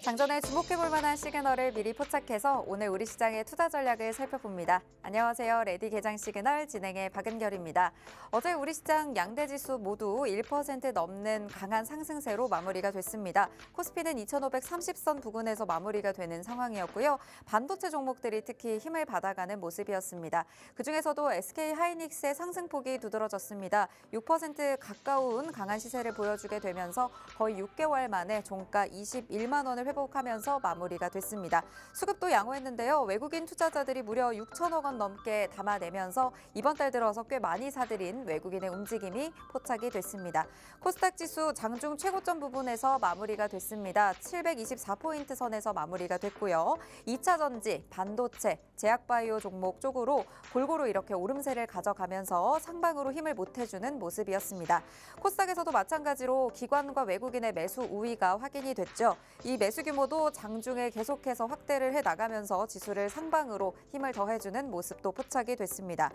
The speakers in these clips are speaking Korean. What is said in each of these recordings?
장전에 주목해볼 만한 시그널을 미리 포착해서 오늘 우리 시장의 투자 전략을 살펴봅니다. 안녕하세요. 레디 개장 시그널 진행의 박은결입니다. 어제 우리 시장 양대 지수 모두 1% 넘는 강한 상승세로 마무리가 됐습니다. 코스피는 2,530선 부근에서 마무리가 되는 상황이었고요. 반도체 종목들이 특히 힘을 받아가는 모습이었습니다. 그중에서도 SK 하이닉스의 상승폭이 두드러졌습니다. 6% 가까운 강한 시세를 보여주게 되면서 거의 6개월 만에 종가 21만 원을 회복하면서 마무리가 됐습니다. 수급도 양호했는데요. 외국인 투자자들이 무려 6천억 원 넘게 담아내면서 이번 달 들어서 꽤 많이 사들인 외국인의 움직임이 포착이 됐습니다. 코스닥 지수 장중 최고점 부분에서 마무리가 됐습니다. 724포인트 선에서 마무리가 됐고요. 2차 전지, 반도체, 제약바이오 종목 쪽으로 골고루 이렇게 오름세를 가져가면서 상방으로 힘을 보태주는 모습이었습니다. 코스닥에서도 마찬가지로 기관과 외국인의 매수 우위가 확인이 됐죠. 이 매수 규모도 장중에 계속해서 확대를 해나가면서 지수를 상방으로 힘을 더해주는 모습도 포착이 됐습니다.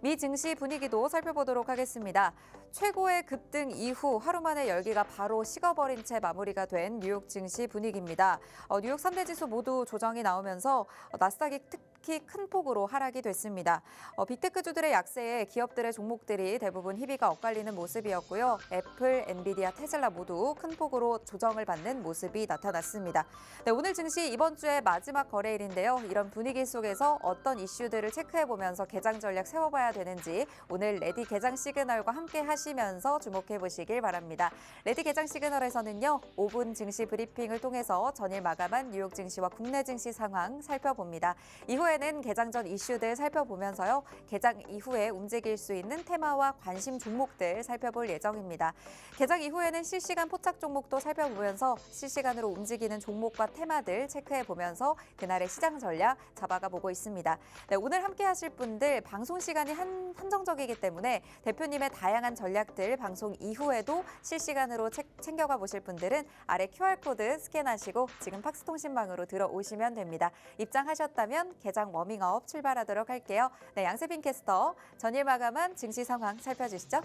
미 증시 분위기도 살펴보도록 하겠습니다. 최고의 급등 이후 하루 만에 열기가 바로 식어버린 채 마무리가 된 뉴욕 증시 분위기입니다. 뉴욕 3대 지수 모두 조정이 나오면서 나스닥이 특히 큰 폭으로 하락이 됐습니다. 빅테크주들의 약세에 기업들의 종목들이 대부분 희비가 엇갈리는 모습이었고요. 애플, 엔비디아, 테슬라 모두 큰 폭으로 조정을 받는 모습이 나타났습니다. 네, 오늘 증시 이번 주의 마지막 거래일인데요. 이런 분위기 속에서 어떤 이슈들을 체크해보면서 개장 전략 세워봐야 되는지 오늘 레디 개장 시그널과 함께 하시면서 주목해보시길 바랍니다. 레디 개장 시그널에서는요. 5분 증시 브리핑을 통해서 전일 마감한 뉴욕 증시와 국내 증시 상황 살펴봅니다. 이후에는 개장 전 이슈들 살펴보면서요. 개장 이후에 움직일 수 있는 테마와 관심 종목들 살펴볼 예정입니다. 개장 이후에는 실시간 포착 종목도 살펴보면서 실시간으로 움직이는 종목과 테마들 체크해보면서 그날의 시장 전략 잡아가 보고 있습니다. 네, 오늘 함께 하실 분들 방송 시간이 한정적이기 때문에 대표님의 다양한 전략들 방송 이후에도 실시간으로 챙겨가 보실 분들은 아래 QR코드 스캔하시고 지금 팍스통신망으로 들어오시면 됩니다. 입장하셨다면 개장 워밍업 출발하도록 할게요. 네, 양세빈 캐스터 전일 마감한 증시 상황 살펴주시죠.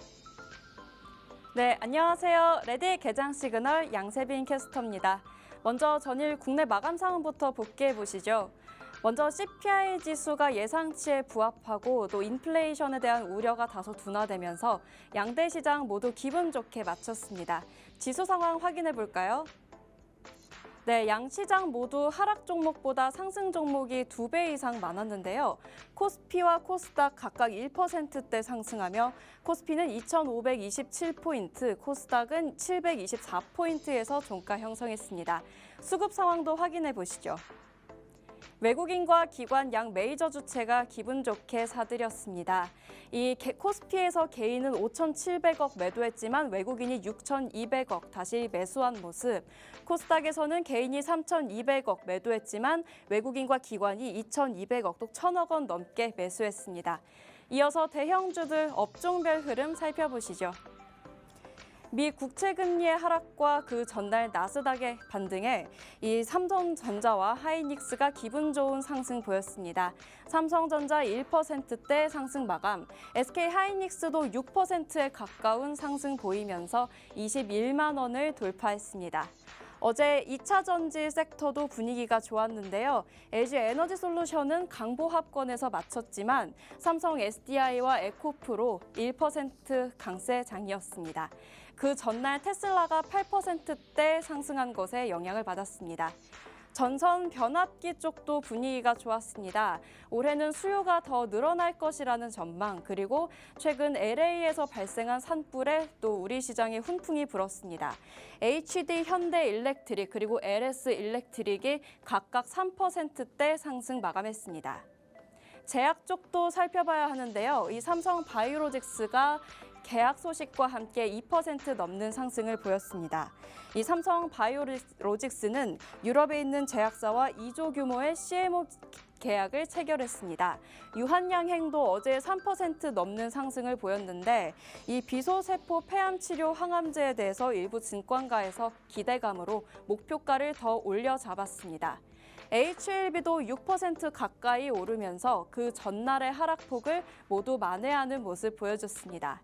네, 안녕하세요. 레디 개장 시그널 양세빈 캐스터입니다. 먼저 전일 국내 마감 상황부터 복귀해 보시죠. 먼저 CPI 지수가 예상치에 부합하고 또 인플레이션에 대한 우려가 다소 둔화되면서 양대 시장 모두 기분 좋게 마쳤습니다. 지수 상황 확인해 볼까요? 네, 양 시장 모두 하락 종목보다 상승 종목이 2배 이상 많았는데요. 코스피와 코스닥 각각 1%대 상승하며 코스피는 2,527포인트, 코스닥은 724포인트에서 종가 형성했습니다. 수급 상황도 확인해 보시죠. 외국인과 기관 양 메이저 주체가 기분 좋게 사들였습니다. 이 코스피에서 개인은 5,700억 매도했지만 외국인이 6,200억 다시 매수한 모습. 코스닥에서는 개인이 3,200억 매도했지만 외국인과 기관이 2,200억 또 1,000억 원 넘게 매수했습니다. 이어서 대형주들 업종별 흐름 살펴보시죠. 미 국채금리의 하락과 그 전날 나스닥의 반등에 이 삼성전자와 하이닉스가 기분 좋은 상승 보였습니다. 삼성전자 1%대 상승 마감, SK 하이닉스도 6%에 가까운 상승 보이면서 21만 원을 돌파했습니다. 어제 2차 전지 섹터도 분위기가 좋았는데요. LG 에너지솔루션은 강보합권에서 마쳤지만 삼성 SDI와 에코프로 1% 강세장이었습니다. 그 전날 테슬라가 8%대 상승한 것에 영향을 받았습니다. 전선 변압기 쪽도 분위기가 좋았습니다. 올해는 수요가 더 늘어날 것이라는 전망, 그리고 최근 LA에서 발생한 산불에 또 우리 시장에 훈풍이 불었습니다. HD 현대일렉트릭 그리고 LS 일렉트릭이 각각 3%대 상승 마감했습니다. 제약 쪽도 살펴봐야 하는데요. 이 삼성 바이오로직스가 계약 소식과 함께 2% 넘는 상승을 보였습니다. 이 삼성 바이오로직스는 유럽에 있는 제약사와 2조 규모의 CMO 계약을 체결했습니다. 유한양행도 어제 3% 넘는 상승을 보였는데 이 비소세포 폐암 치료 항암제에 대해서 일부 증권가에서 기대감으로 목표가를 더 올려잡았습니다. HLB도 6% 가까이 오르면서 그 전날의 하락폭을 모두 만회하는 모습 보여줬습니다.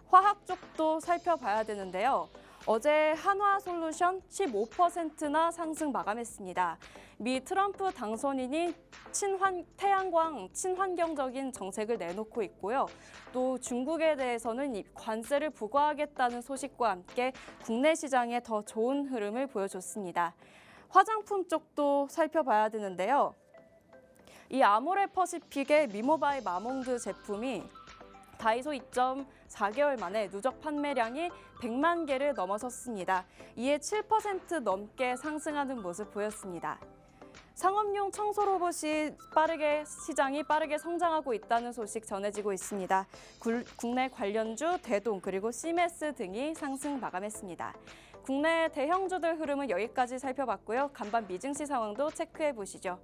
화학 쪽도 살펴봐야 되는데요. 어제 한화솔루션 15%나 상승 마감했습니다. 미 트럼프 당선인이 태양광 친환경적인 정책을 내놓고 있고요. 또 중국에 대해서는 관세를 부과하겠다는 소식과 함께 국내 시장에 더 좋은 흐름을 보여줬습니다. 화장품 쪽도 살펴봐야 되는데요. 이 아모레 퍼시픽의 미모바이 마몽드 제품이 다이소 2.4개월 만에 누적 판매량이 100만 개를 넘어섰습니다. 이에 7% 넘게 상승하는 모습 보였습니다. 상업용 청소 로봇이 시장이 빠르게 성장하고 있다는 소식 전해지고 있습니다. 국내 관련주 대동 그리고 시메스 등이 상승 마감했습니다. 국내 대형주들 흐름은 여기까지 살펴봤고요. 간밤 미증시 상황도 체크해 보시죠.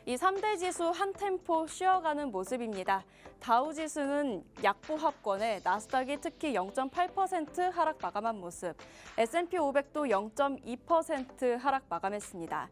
이 3대 지수 한 템포 쉬어가는 모습입니다. 다우 지수는 약보합권에 나스닥이 특히 0.8% 하락 마감한 모습, S&P 500도 0.2% 하락 마감했습니다.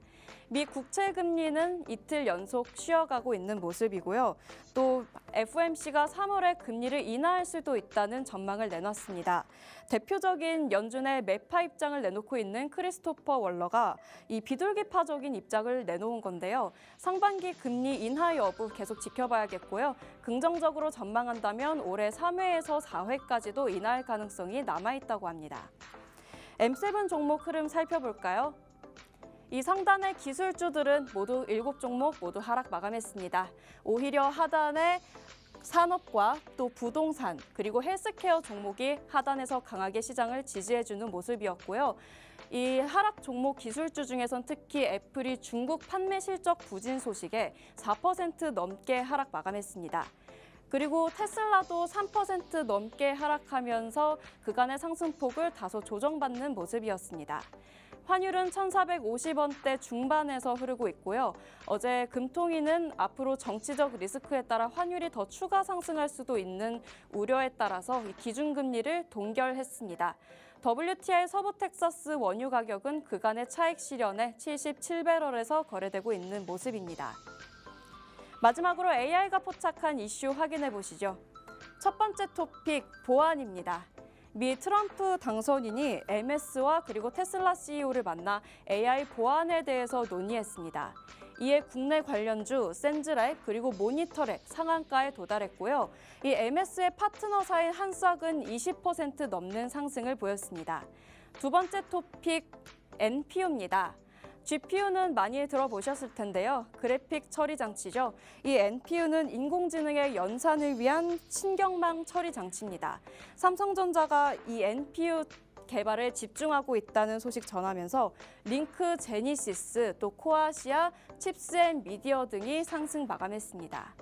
미 국채 금리는 이틀 연속 쉬어가고 있는 모습이고요. 또 FOMC가 3월에 금리를 인하할 수도 있다는 전망을 내놨습니다. 대표적인 연준의 매파 입장을 내놓고 있는 크리스토퍼 월러가 이 비둘기파적인 입장을 내놓은 건데요. 상반기 금리 인하 여부 계속 지켜봐야겠고요. 긍정적으로 전망한다면 올해 3회에서 4회까지도 인하할 가능성이 남아있다고 합니다. M7 종목 흐름 살펴볼까요? 이 상단의 기술주들은 모두 7종목 모두 하락 마감했습니다. 오히려 하단의 산업과 또 부동산 그리고 헬스케어 종목이 하단에서 강하게 시장을 지지해주는 모습이었고요. 이 하락 종목 기술주 중에선 특히 애플이 중국 판매 실적 부진 소식에 4% 넘게 하락 마감했습니다. 그리고 테슬라도 3% 넘게 하락하면서 그간의 상승폭을 다소 조정받는 모습이었습니다. 환율은 1,450원대 중반에서 흐르고 있고요. 어제 금통위는 앞으로 정치적 리스크에 따라 환율이 더 추가 상승할 수도 있는 우려에 따라서 기준금리를 동결했습니다. WTI 서부 텍사스 원유 가격은 그간의 차익 실현에 77배럴에서 거래되고 있는 모습입니다. 마지막으로 AI가 포착한 이슈 확인해 보시죠. 첫 번째 토픽, 보안입니다. 미 트럼프 당선인이 MS와 그리고 테슬라 CEO를 만나 AI 보안에 대해서 논의했습니다. 이에 국내 관련주 센즈랩 그리고 모니터랩 상한가에 도달했고요. 이 MS의 파트너사인 한석은 20% 넘는 상승을 보였습니다. 두 번째 토픽, NPU입니다. GPU는 많이 들어보셨을 텐데요. 그래픽 처리 장치죠. 이 NPU는 인공지능의 연산을 위한 신경망 처리 장치입니다. 삼성전자가 이 NPU 개발에 집중하고 있다는 소식 전하면서 링크 제니시스, 또 코아시아, 칩스앤미디어 등이 상승 마감했습니다.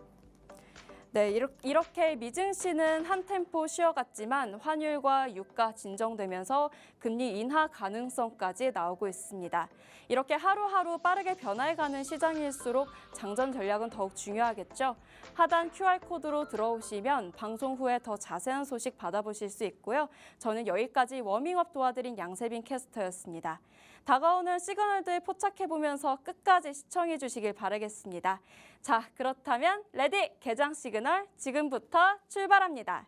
네, 이렇게 미증시는 한 템포 쉬어갔지만 환율과 유가 진정되면서 금리 인하 가능성까지 나오고 있습니다. 이렇게 하루하루 빠르게 변화해가는 시장일수록 장전 전략은 더욱 중요하겠죠. 하단 QR코드로 들어오시면 방송 후에 더 자세한 소식 받아보실 수 있고요. 저는 여기까지 워밍업 도와드린 양세빈 캐스터였습니다. 다가오는 시그널들 포착해보면서 끝까지 시청해 주시길 바라겠습니다. 자, 그렇다면 레디 개장 시그널 지금부터 출발합니다.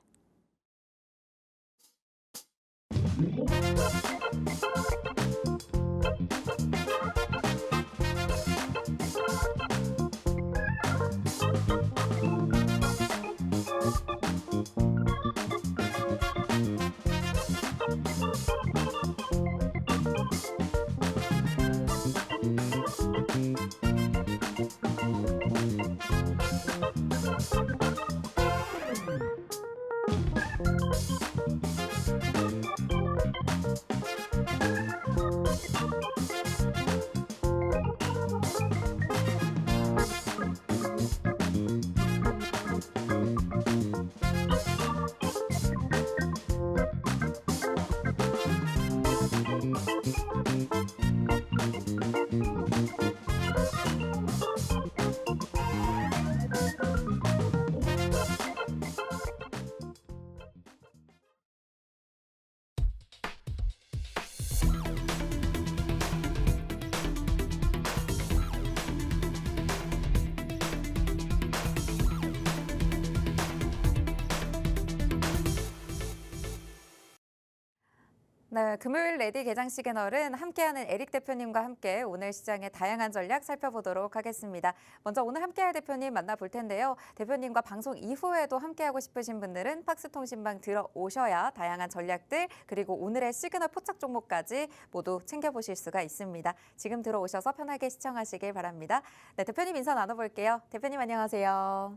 네, 금요일 레디 개장 시그널은 함께하는 에릭 대표님과 함께 오늘 시장의 다양한 전략 살펴보도록 하겠습니다. 먼저 오늘 함께할 대표님 만나볼 텐데요. 대표님과 방송 이후에도 함께하고 싶으신 분들은 박스통신방 들어오셔야 다양한 전략들 그리고 오늘의 시그널 포착 종목까지 모두 챙겨보실 수가 있습니다. 지금 들어오셔서 편하게 시청하시길 바랍니다. 네, 대표님 인사 나눠볼게요. 대표님 안녕하세요.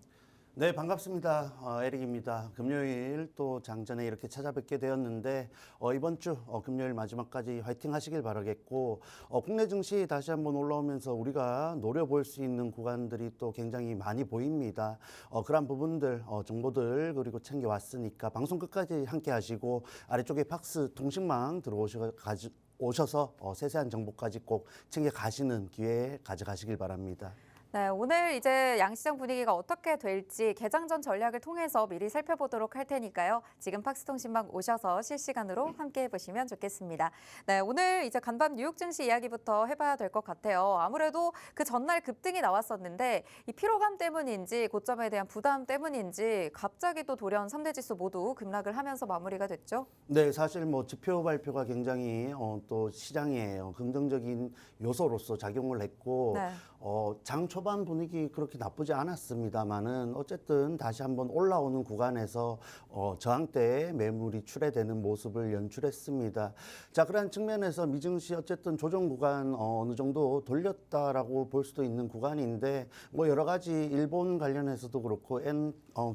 네, 반갑습니다. 에릭입니다. 금요일 또 장전에 이렇게 찾아뵙게 되었는데 이번 주 금요일 마지막까지 화이팅 하시길 바라겠고 국내 증시 다시 한번 올라오면서 우리가 노려볼 수 있는 구간들이 또 굉장히 많이 보입니다. 그런 부분들, 정보들 그리고 챙겨왔으니까 방송 끝까지 함께 하시고 아래쪽에 박스 통신망 오셔서 세세한 정보까지 꼭 챙겨 가시는 기회 가져가시길 바랍니다. 네, 오늘 이제 양시장 분위기가 어떻게 될지 개장 전 전략을 통해서 미리 살펴보도록 할 테니까요. 지금 팍스통신방 오셔서 실시간으로 함께 해보시면 좋겠습니다. 네, 오늘 이제 간밤 뉴욕 증시 이야기부터 해봐야 될 것 같아요. 아무래도 그 전날 급등이 나왔었는데 이 피로감 때문인지 고점에 대한 부담 때문인지 갑자기 또 돌연 3대 지수 모두 급락을 하면서 마무리가 됐죠. 네, 사실 뭐 지표 발표가 굉장히 또 시장에 긍정적인 요소로서 작용을 했고 네. 장 초반 분위기 그렇게 나쁘지 않았습니다만은 어쨌든 다시 한번 올라오는 구간에서 저항대에 매물이 출회되는 모습을 연출했습니다. 자, 그런 측면에서 미증시 어쨌든 조정 구간 어느 정도 돌렸다라고 볼 수도 있는 구간인데 뭐 여러 가지 일본 관련해서도 그렇고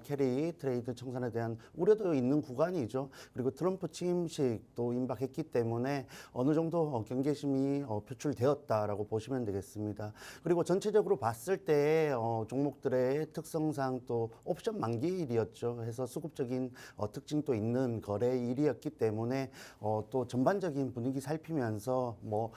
캐리 트레이드 청산에 대한 우려도 있는 구간이죠. 그리고 트럼프 취임식도 임박했기 때문에 어느 정도 경계심이 표출되었다라고 보시면 되겠습니다. 그리고 전체적으로 봤을 때 종목들의 특성상 또 옵션 만기일이었죠. 해서 수급적인 특징도 있는 거래일이었기 때문에 또 전반적인 분위기 살피면서 뭐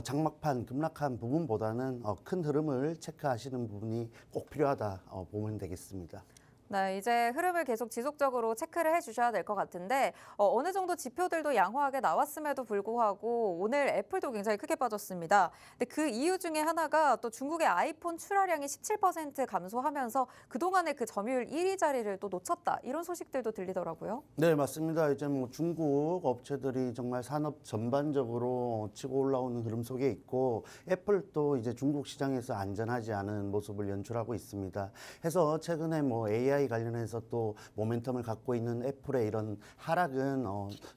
장막판 급락한 부분보다는 큰 흐름을 체크하시는 부분이 꼭 필요하다 보면 되겠습니다. 네, 이제 흐름을 계속 지속적으로 체크를 해주셔야 될 것 같은데 어느 정도 지표들도 양호하게 나왔음에도 불구하고 오늘 애플도 굉장히 크게 빠졌습니다. 근데 그 이유 중에 하나가 또 중국의 아이폰 출하량이 17% 감소하면서 그동안의 그 점유율 1위 자리를 또 놓쳤다. 이런 소식들도 들리더라고요. 네, 맞습니다. 이제 뭐 중국 업체들이 정말 산업 전반적으로 치고 올라오는 흐름 속에 있고 애플도 이제 중국 시장에서 안전하지 않은 모습을 연출하고 있습니다. 해서 최근에 뭐 AI 관련해서 또 모멘텀을 갖고 있는 애플의 이런 하락은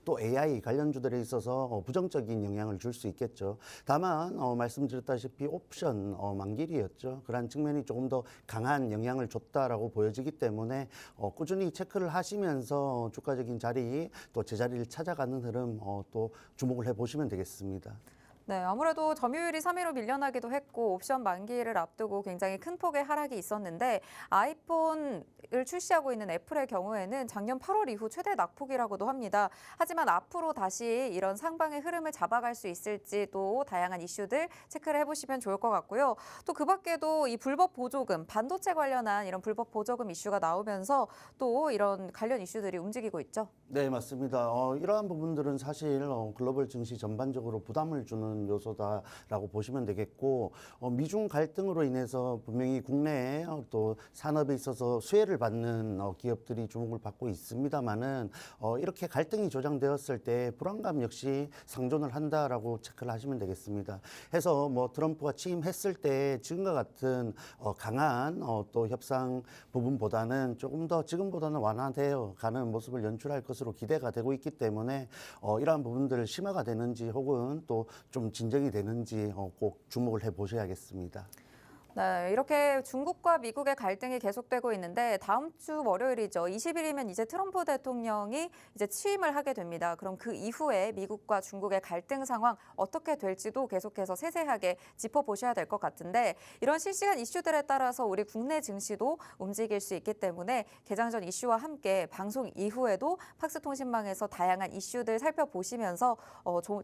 또 AI 관련주들에 있어서 부정적인 영향을 줄 수 있겠죠. 다만 말씀드렸다시피 옵션 만기일이었죠. 그러한 측면이 조금 더 강한 영향을 줬다라고 보여지기 때문에 꾸준히 체크를 하시면서 주가적인 자리 또 제자리를 찾아가는 흐름 또 주목을 해보시면 되겠습니다. 네, 아무래도 점유율이 3위로 밀려나기도 했고 옵션 만기를 앞두고 굉장히 큰 폭의 하락이 있었는데 아이폰을 출시하고 있는 애플의 경우에는 작년 8월 이후 최대 낙폭이라고도 합니다. 하지만 앞으로 다시 이런 상방의 흐름을 잡아갈 수 있을지 또 다양한 이슈들 체크를 해보시면 좋을 것 같고요. 또 그 밖에도 이 불법 보조금, 반도체 관련한 이런 불법 보조금 이슈가 나오면서 또 이런 관련 이슈들이 움직이고 있죠. 네, 맞습니다. 이러한 부분들은 사실 글로벌 증시 전반적으로 부담을 주는 요소다라고 보시면 되겠고 미중 갈등으로 인해서 분명히 국내에 또 산업에 있어서 수혜를 받는 기업들이 주목을 받고 있습니다만은 이렇게 갈등이 조장되었을 때 불안감 역시 상존을 한다라고 체크를 하시면 되겠습니다. 해서 뭐 트럼프가 취임했을 때 지금과 같은 강한 또 협상 부분보다는 조금 더 지금보다는 완화되어 가는 모습을 연출할 것으로 기대가 되고 있기 때문에 이러한 부분들 심화가 되는지 혹은 또 좀 진정이 되는지 꼭 주목을 해 보셔야겠습니다. 네, 이렇게 중국과 미국의 갈등이 계속되고 있는데 다음 주 월요일이죠. 20일이면 이제 트럼프 대통령이 이제 취임을 하게 됩니다. 그럼 그 이후에 미국과 중국의 갈등 상황 어떻게 될지도 계속해서 세세하게 짚어보셔야 될 것 같은데 이런 실시간 이슈들에 따라서 우리 국내 증시도 움직일 수 있기 때문에 개장 전 이슈와 함께 방송 이후에도 팍스통신망에서 다양한 이슈들 살펴보시면서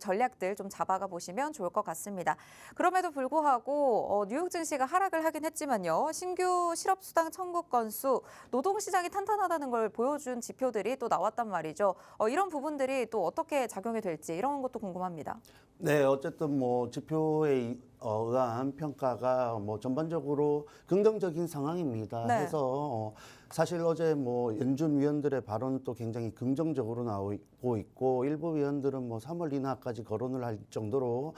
전략들 좀 잡아가 보시면 좋을 것 같습니다. 그럼에도 불구하고 뉴욕 증시가 하락을 하긴 했지만요. 신규 실업수당 청구 건수, 노동시장이 탄탄하다는 걸 보여준 지표들이 또 나왔단 말이죠. 이런 부분들이 또 어떻게 작용이 될지 이런 것도 궁금합니다. 네, 어쨌든 뭐 지표에 의한 평가가 뭐 전반적으로 긍정적인 상황입니다. 네. 해서 사실 어제 뭐 연준 위원들의 발언도 굉장히 긍정적으로 나오고 있고 일부 위원들은 뭐 3월 인하까지 거론을 할 정도로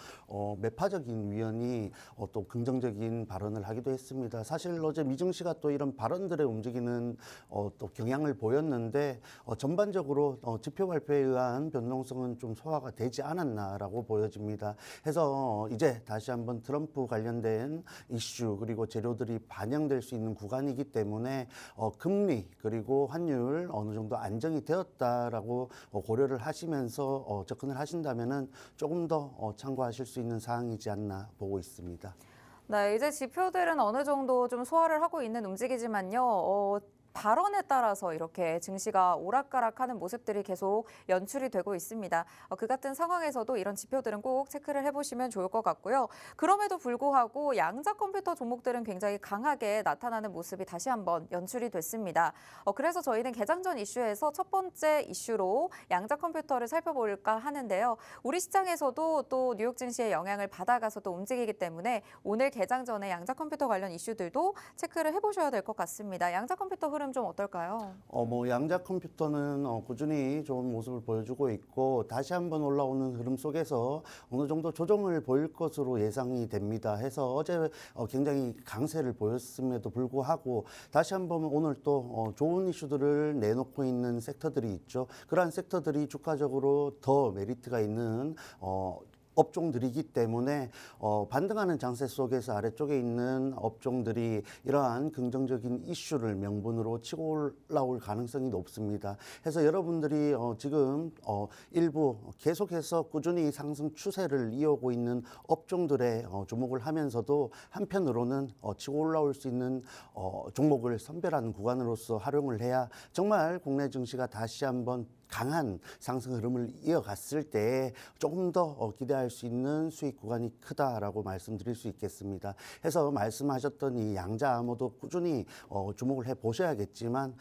매파적인 위원이 또 긍정적인 발언을 하기도 했습니다. 사실 어제 미증시가 또 이런 발언들에 움직이는 또 경향을 보였는데 전반적으로 지표 발표에 의한 변동성은 좀 소화가 되지 않았나라고 보여집니다. 해서 이제 다시 한번 트럼프 관련된 이슈 그리고 재료들이 반영될 수 있는 구간이기 때문에 금리 그리고 환율 어느 정도 안정이 되었다라고 고려를 하시면서 접근을 하신다면은 조금 더 참고하실 수 있는 사항이지 않나 보고 있습니다. 네, 이제 지표들은 어느 정도 좀 소화를 하고 있는 움직이지만요. 발언에 따라서 이렇게 증시가 오락가락하는 모습들이 계속 연출이 되고 있습니다. 그 같은 상황에서도 이런 지표들은 꼭 체크를 해보시면 좋을 것 같고요. 그럼에도 불구하고 양자 컴퓨터 종목들은 굉장히 강하게 나타나는 모습이 다시 한번 연출이 됐습니다. 그래서 저희는 개장 전 이슈에서 첫 번째 이슈로 양자 컴퓨터를 살펴볼까 하는데요. 우리 시장에서도 또 뉴욕 증시의 영향을 받아가서 또 움직이기 때문에 오늘 개장 전에 양자 컴퓨터 관련 이슈들도 체크를 해보셔야 될 것 같습니다. 양자 컴퓨터 흐름 좀 어떨까요? 뭐 양자 컴퓨터는 꾸준히 좋은 모습을 보여주고 있고 다시 한번 올라오는 흐름 속에서 어느 정도 조정을 보일 것으로 예상이 됩니다. 해서 어제 굉장히 강세를 보였음에도 불구하고 다시 한번 오늘 또 좋은 이슈들을 내놓고 있는 섹터들이 있죠. 그러한 섹터들이 주가적으로 더 메리트가 있는 업종들이기 때문에 반등하는 장세 속에서 아래쪽에 있는 업종들이 이러한 긍정적인 이슈를 명분으로 치고 올라올 가능성이 높습니다. 그래서 여러분들이 지금 일부 계속해서 꾸준히 상승 추세를 이어오고 있는 업종들에 주목을 하면서도 한편으로는 치고 올라올 수 있는 종목을 선별하는 구간으로서 활용을 해야 정말 국내 증시가 다시 한번 강한 상승 흐름을 이어갔을 때 조금 더 기대할 수 있는 수익 구간이 크다라고 말씀드릴 수 있겠습니다. 해서 말씀하셨던 이 양자 암호도 꾸준히 주목을 해 보셔야겠지만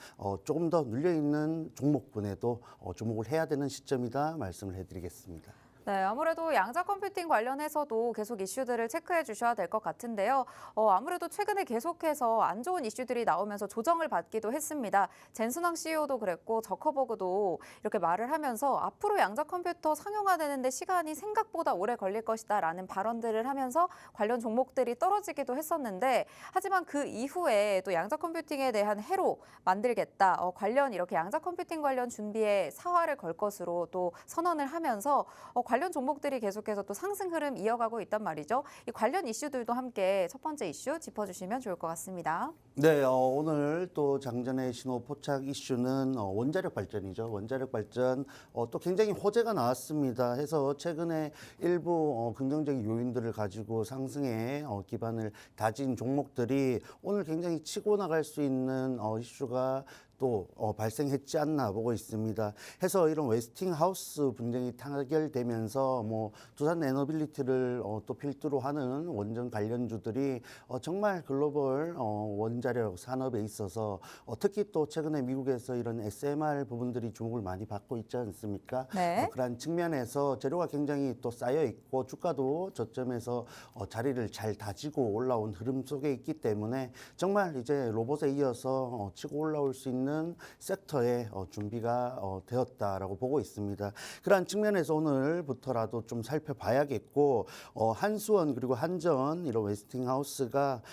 조금 더 눌려 있는 종목군에도 주목을 해야 되는 시점이다 말씀을 해드리겠습니다. 네, 아무래도 양자 컴퓨팅 관련해서도 계속 이슈들을 체크해 주셔야 될 것 같은데요. 아무래도 최근에 계속해서 안 좋은 이슈들이 나오면서 조정을 받기도 했습니다. 젠순왕 CEO도 그랬고 저커버그도 이렇게 말을 하면서 앞으로 양자 컴퓨터 상용화되는데 시간이 생각보다 오래 걸릴 것이다라는 발언들을 하면서 관련 종목들이 떨어지기도 했었는데 하지만 그 이후에 또 양자 컴퓨팅에 대한 해로 만들겠다. 관련 이렇게 양자 컴퓨팅 관련 준비에 사활을 걸 것으로 또 선언을 하면서 관련 종목들이 계속해서 또 상승 흐름 이어가고 있단 말이죠. 이 관련 이슈들도 함께 첫 번째 이슈 짚어주시면 좋을 것 같습니다. 네, 오늘 또 장전의 신호 포착 이슈는 원자력 발전이죠. 원자력 발전 또 굉장히 호재가 나왔습니다. 해서 최근에 일부 긍정적인 요인들을 가지고 상승에 기반을 다진 종목들이 오늘 굉장히 치고 나갈 수 있는 이슈가 또 발생했지 않나 보고 있습니다. 해서 이런 웨스팅하우스 분쟁이 타결되면서 뭐 두산 에너빌리티를 또 필두로 하는 원전 관련주들이 정말 글로벌 원자력 산업에 있어서 특히 또 최근에 미국에서 이런 SMR 부분들이 주목을 많이 받고 있지 않습니까? 네. 그런 측면에서 재료가 굉장히 또 쌓여 있고 주가도 저점에서 자리를 잘 다지고 올라온 흐름 속에 있기 때문에 정말 이제 로봇에 이어서 치고 올라올 수 있는 섹터의 준비가 되었다라고 보고 있습니다. 그러한 측면에서 오늘부터라도 좀 살펴봐야겠고 한수원 그리고 한전 이런 웨스팅하우스가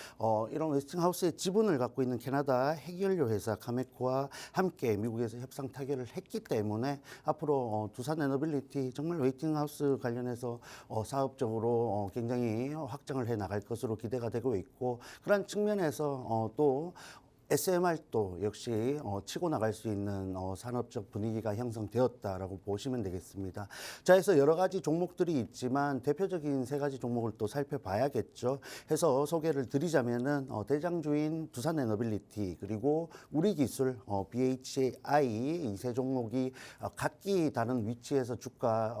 이런 웨스팅하우스의 지분을 갖고 있는 캐나다 핵연료 회사 카메코와 함께 미국에서 협상 타결을 했기 때문에 앞으로 두산 에너빌리티 정말 웨스팅하우스 관련해서 사업적으로 굉장히 확장을 해 나갈 것으로 기대가 되고 있고 그런 측면에서 또 SMR도 역시 치고 나갈 수 있는 산업적 분위기가 형성되었다라고 보시면 되겠습니다. 자, 그래서 여러 가지 종목들이 있지만 대표적인 세 가지 종목을 또 살펴봐야겠죠. 해서 소개를 드리자면은 대장주인 두산에너빌리티 그리고 우리기술 BHI 이 세 종목이 각기 다른 위치에서 주가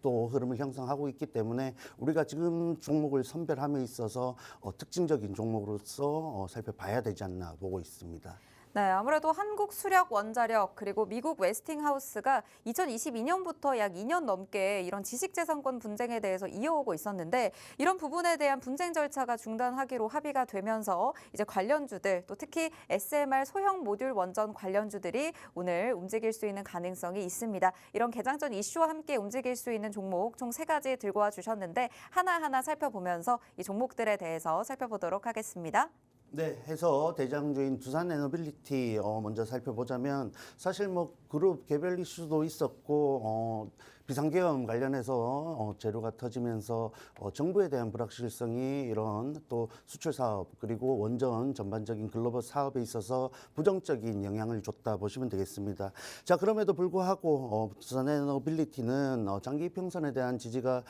또 흐름을 형성하고 있기 때문에 우리가 지금 종목을 선별함에 있어서 특징적인 종목으로서 살펴봐야 되지 않나 보고 있습니다. 네, 아무래도 한국 수력 원자력 그리고 미국 웨스팅하우스가 2022년부터 약 2년 넘게 이런 지식재산권 분쟁에 대해서 이어오고 있었는데 이런 부분에 대한 분쟁 절차가 중단하기로 합의가 되면서 이제 관련주들 또 특히 SMR 소형 모듈 원전 관련주들이 오늘 움직일 수 있는 가능성이 있습니다. 이런 개장전 이슈와 함께 움직일 수 있는 종목 총 3가지 들고 와 주셨는데 하나하나 살펴보면서 이 종목들에 대해서 살펴보도록 하겠습니다. 네, 해서 대장주인 두산에너빌리티 먼저 살펴보자면 사실 뭐 그룹 개별 이슈도 있었고 비상계엄 관련해서 재료가 터지면서 정부에 대한 불확실성이 이런 또 수출 사업 그리고 원전 전반적인 글로벌 사업에 있어서 부정적인 영향을 줬다 보시면 되겠습니다. 자, 그럼에도 불구하고 두산에너빌리티는 장기 이평선에 대한 지지가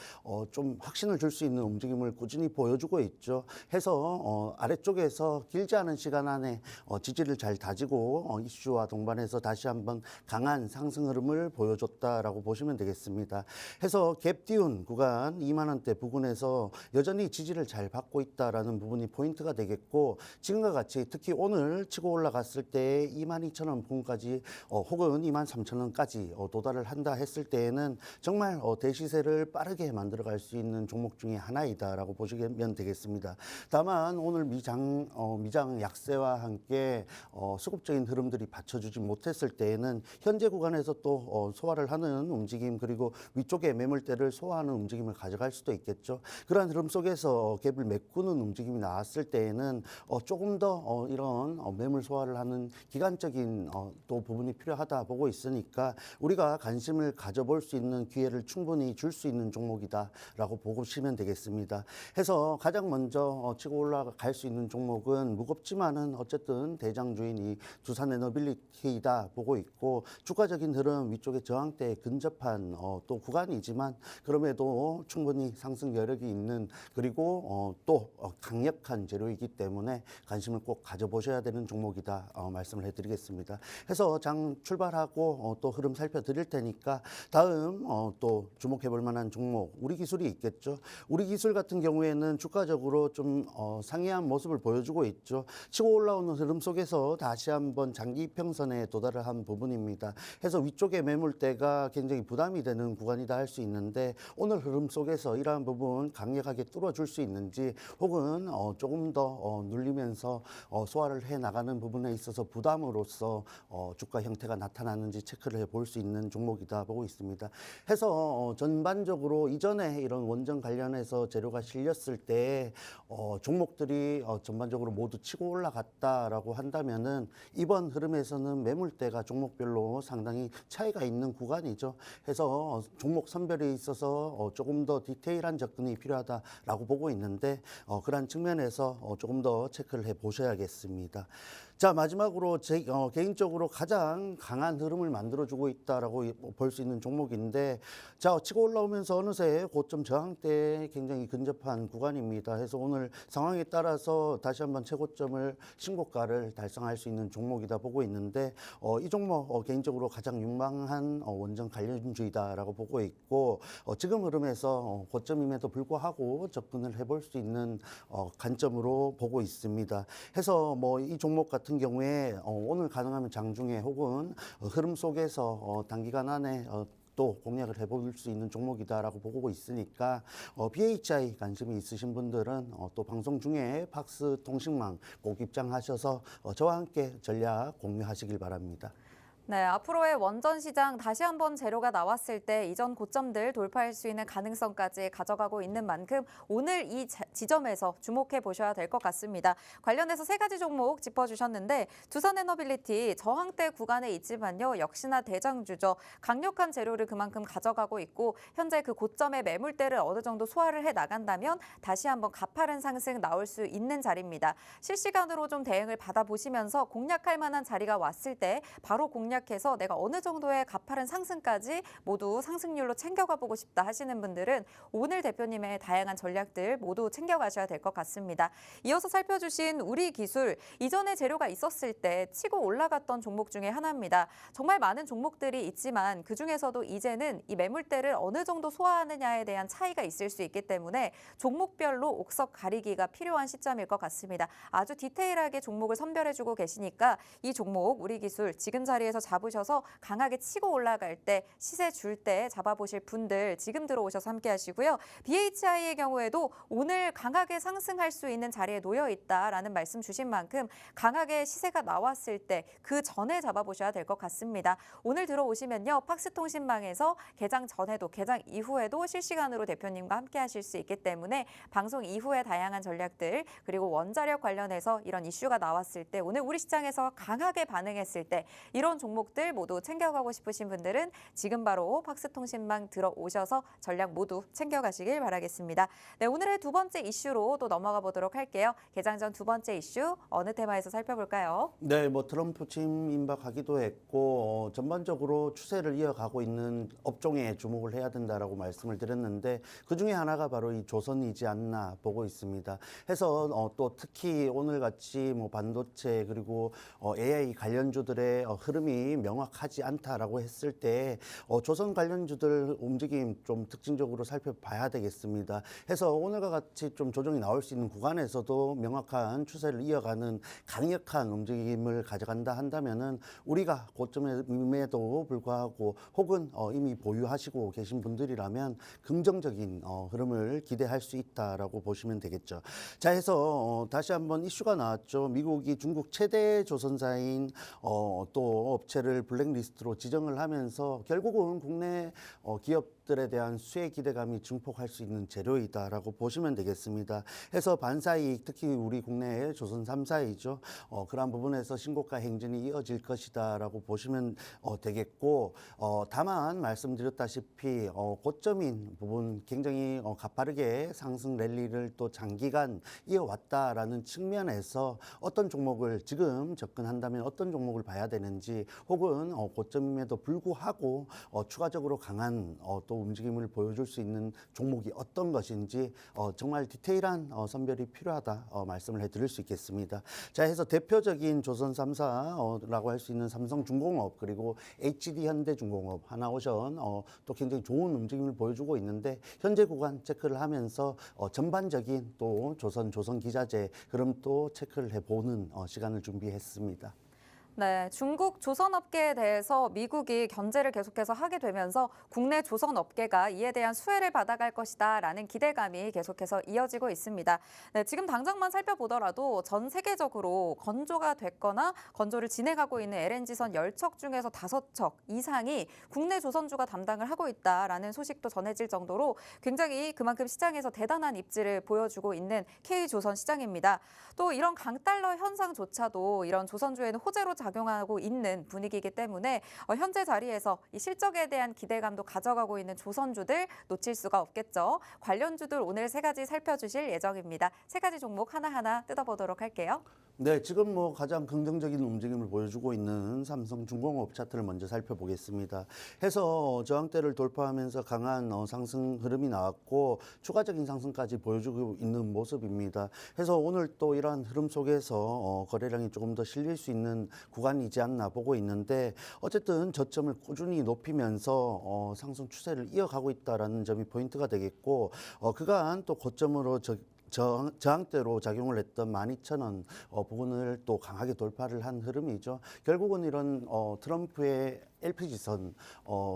좀 확신을 줄 수 있는 움직임을 꾸준히 보여주고 있죠. 해서 아래쪽에서 길지 않은 시간 안에 지지를 잘 다지고 이슈와 동반해서 다시 한번 강한 상승 흐름을 보여줬다라고 보시면 되겠습니다. 해서 갭 띄운 구간 2만 원대 부근에서 여전히 지지를 잘 받고 있다라는 부분이 포인트가 되겠고 지금과 같이 특히 오늘 치고 올라갔을 때 22,000원 부근까지 혹은 23,000원까지 도달을 한다 했을 때에는 정말 대시세를 빠르게 만들어갈 수 있는 종목 중에 하나이다라고 보시면 되겠습니다. 다만 오늘 미장 약세와 함께 수급적인 흐름들이 받쳐주지 못했을 때에는 현재 구간에서 또 소화를 하는 움직임 그리고 위쪽에 매물대를 소화하는 움직임을 가져갈 수도 있겠죠. 그러한 흐름 속에서 갭을 메꾸는 움직임이 나왔을 때에는 조금 더 이런 매물 소화를 하는 기간적인 또 부분이 필요하다 보고 있으니까 우리가 관심을 가져볼 수 있는 기회를 충분히 줄 수 있는 종목이다라고 보시면 되겠습니다. 해서 가장 먼저 치고 올라갈 수 있는 종목은 무겁지만은 어쨌든 대장주인이 두산에너빌리티이다 보고 있고 주가적인 흐름 위쪽에 저항대에 근접한 또 구간이지만 그럼에도 충분히 상승 여력이 있는 그리고 또 강력한 재료이기 때문에 관심을 꼭 가져보셔야 되는 종목이다 말씀을 해드리겠습니다. 해서 장 출발하고 또 흐름 살펴드릴 테니까 다음 또 주목해볼 만한 종목 우리 기술이 있겠죠. 우리 기술 같은 경우에는 주가적으로 좀 상이한 모습을 보여주고 있죠. 치고 올라오는 흐름 속에서 다시 한번 장기 이평선에 도달을 한 부분입니다. 해서 위쪽에 매물대가 굉장히 부담이 되는 구간이다 할 수 있는데 오늘 흐름 속에서 이러한 부분 강력하게 뚫어줄 수 있는지 혹은 조금 더 눌리면서 소화를 해 나가는 부분에 있어서 부담으로서 주가 형태가 나타나는지 체크를 해볼 수 있는 종목이다 보고 있습니다. 해서 전반적으로 이전에 이런 원전 관련해서 재료가 실렸을 때 종목들이 전반적으로 모두 치고 올라갔다라고 한다면은 이번 흐름에서는 매물대가 종목별로 상당히 차이가 있는 구간이죠. 해서 종목 선별에 있어서 조금 더 디테일한 접근이 필요하다라고 보고 있는데 그러한 측면에서 조금 더 체크를 해 보셔야겠습니다. 자, 마지막으로 개인적으로 가장 강한 흐름을 만들어주고 있다라고 볼 수 있는 종목인데 자, 치고 올라오면서 어느새 고점 저항대에 굉장히 근접한 구간입니다. 해서 오늘 상황에 따라서 다시 한번 최고점을 신고가를 달성할 수 있는 종목이다 보고 있는데 이 종목 개인적으로 가장 유망한 원전 관련주이다라고 보고 있고 지금 흐름에서 고점임에도 불구하고 접근을 해볼 수 있는 관점으로 보고 있습니다. 해서 뭐 이 종목 같은 경우에 오늘 가능하면 장중에 혹은 흐름 속에서 단기간 안에 또 공략을 해볼 수 있는 종목이다라고 보고 있으니까 BHI 관심이 있으신 분들은 또 방송 중에 팍스 통신망 꼭 입장하셔서 저와 함께 전략 공유하시길 바랍니다. 네, 앞으로의 원전 시장 다시 한번 재료가 나왔을 때 이전 고점들 돌파할 수 있는 가능성까지 가져가고 있는 만큼 오늘 이 지점에서 주목해 보셔야 될 것 같습니다. 관련해서 3가지 종목 짚어주셨는데 두산에너빌리티 저항대 구간에 있지만요. 역시나 대장주죠. 강력한 재료를 그만큼 가져가고 있고 현재 그 고점의 매물대를 어느 정도 소화를 해 나간다면 다시 한번 가파른 상승 나올 수 있는 자리입니다. 실시간으로 좀 대응을 받아보시면서 공략할 만한 자리가 왔을 때 바로 공략 공략해서 내가 어느 정도의 가파른 상승까지 모두 상승률로 챙겨가 보고 싶다 하시는 분들은 오늘 대표님의 다양한 전략들 모두 챙겨가셔야 될 것 같습니다. 이어서 살펴주신 우리 기술, 이전에 재료가 있었을 때 치고 올라갔던 종목 중에 하나입니다. 정말 많은 종목들이 있지만 그중에서도 이제는 이 매물대를 어느 정도 소화하느냐에 대한 차이가 있을 수 있기 때문에 종목별로 옥석 가리기가 필요한 시점일 것 같습니다. 아주 디테일하게 종목을 선별해주고 계시니까 이 종목 우리 기술 지금 자리에서 잡으셔서 강하게 치고 올라갈 때 시세 줄 때 잡아보실 분들 지금 들어오셔서 함께 하시고요. BHI의 경우에도 오늘 강하게 상승할 수 있는 자리에 놓여 있다라는 말씀 주신 만큼 강하게 시세가 나왔을 때 그 전에 잡아보셔야 될 것 같습니다. 오늘 들어오시면요. 팍스통신망에서 개장 전에도 개장 이후에도 실시간으로 대표님과 함께 하실 수 있기 때문에 방송 이후에 다양한 전략들 그리고 원자력 관련해서 이런 이슈가 나왔을 때 오늘 우리 시장에서 강하게 반응했을 때 이런 종목들 모두 챙겨가고 싶으신 분들은 지금 바로 팍스통신망 들어오셔서 전략 모두 챙겨가시길 바라겠습니다. 네, 오늘의 두 번째 이슈로 또 넘어가 보도록 할게요. 개장 전 두 번째 이슈 어느 테마에서 살펴볼까요? 네, 뭐 트럼프 취임 임박하기도 했고 전반적으로 추세를 이어가고 있는 업종에 주목을 해야 된다라고 말씀을 드렸는데 그 중에 하나가 바로 이 조선이지 않나 보고 있습니다. 해서 또 특히 오늘 같이 뭐 반도체 그리고 AI 관련주들의 흐름이 명확하지 않다라고 했을 때 조선 관련주들 움직임 좀 특징적으로 살펴봐야 되겠습니다. 해서 오늘과 같이 좀 조정이 나올 수 있는 구간에서도 명확한 추세를 이어가는 강력한 움직임을 가져간다 한다면은 우리가 고점임에도 불구하고 혹은 이미 보유하시고 계신 분들이라면 긍정적인 흐름을 기대할 수 있다라고 보시면 되겠죠. 자, 해서 다시 한번 이슈가 나왔죠. 미국이 중국 최대 조선사인 또 업체를 블랙리스트로 지정을 하면서 결국은 국내 기업들에 대한 수혜 기대감이 증폭할 수 있는 재료이다라고 보시면 되겠습니다. 해서 반사이익, 특히 우리 국내의 조선 3사이죠. 그러한 부분에서 신고가 행진이 이어질 것이다라고 보시면 되겠고, 다만 말씀드렸다시피 고점인 부분 굉장히 가파르게 상승 랠리를 또 장기간 이어왔다라는 측면에서 어떤 종목을 지금 접근한다면 어떤 종목을 봐야 되는지 혹은 고점임에도 불구하고 추가적으로 강한 또 움직임을 보여줄 수 있는 종목이 어떤 것인지 정말 디테일한 선별이 필요하다 말씀을 해드릴 수 있겠습니다. 자, 해서 대표적인 조선 3사라고 할 수 있는 삼성중공업 그리고 HD현대중공업, 하나오션 또 굉장히 좋은 움직임을 보여주고 있는데 현재 구간 체크를 하면서 전반적인 또 조선기자재 흐름 또 체크를 해보는 시간을 준비했습니다. 네, 중국 조선업계에 대해서 미국이 견제를 계속해서 하게 되면서 국내 조선업계가 이에 대한 수혜를 받아갈 것이다라는 기대감이 계속해서 이어지고 있습니다. 네, 지금 당장만 살펴보더라도 전 세계적으로 건조가 됐거나 건조를 진행하고 있는 LNG선 10척 중에서 5척 이상이 국내 조선주가 담당을 하고 있다라는 소식도 전해질 정도로 굉장히 그만큼 시장에서 대단한 입지를 보여주고 있는 K조선 시장입니다. 또 이런 강달러 현상조차도 이런 조선주에는 호재로 작용하고 있는 분위기이기 때문에 현재 자리에서 이 실적에 대한 기대감도 가져가고 있는 조선주들 놓칠 수가 없겠죠. 관련주들 오늘 세 가지 살펴주실 예정입니다. 세 가지 종목 하나하나 뜯어보도록 할게요. 네, 지금 뭐 가장 긍정적인 움직임을 보여주고 있는 삼성중공업 차트를 먼저 살펴보겠습니다. 해서 저항대를 돌파하면서 강한 상승 흐름이 나왔고 추가적인 상승까지 보여주고 있는 모습입니다. 해서 오늘 또 이러한 흐름 속에서 거래량이 조금 더 실릴 수 있는 구간이지 않나 보고 있는데 어쨌든 저점을 꾸준히 높이면서 상승 추세를 이어가고 있다는 점이 포인트가 되겠고 그간 또 고점으로 저항대로 작용을 했던 12,000원 부분을 또 강하게 돌파를 한 흐름이죠. 결국은 이런 트럼프의 LPG선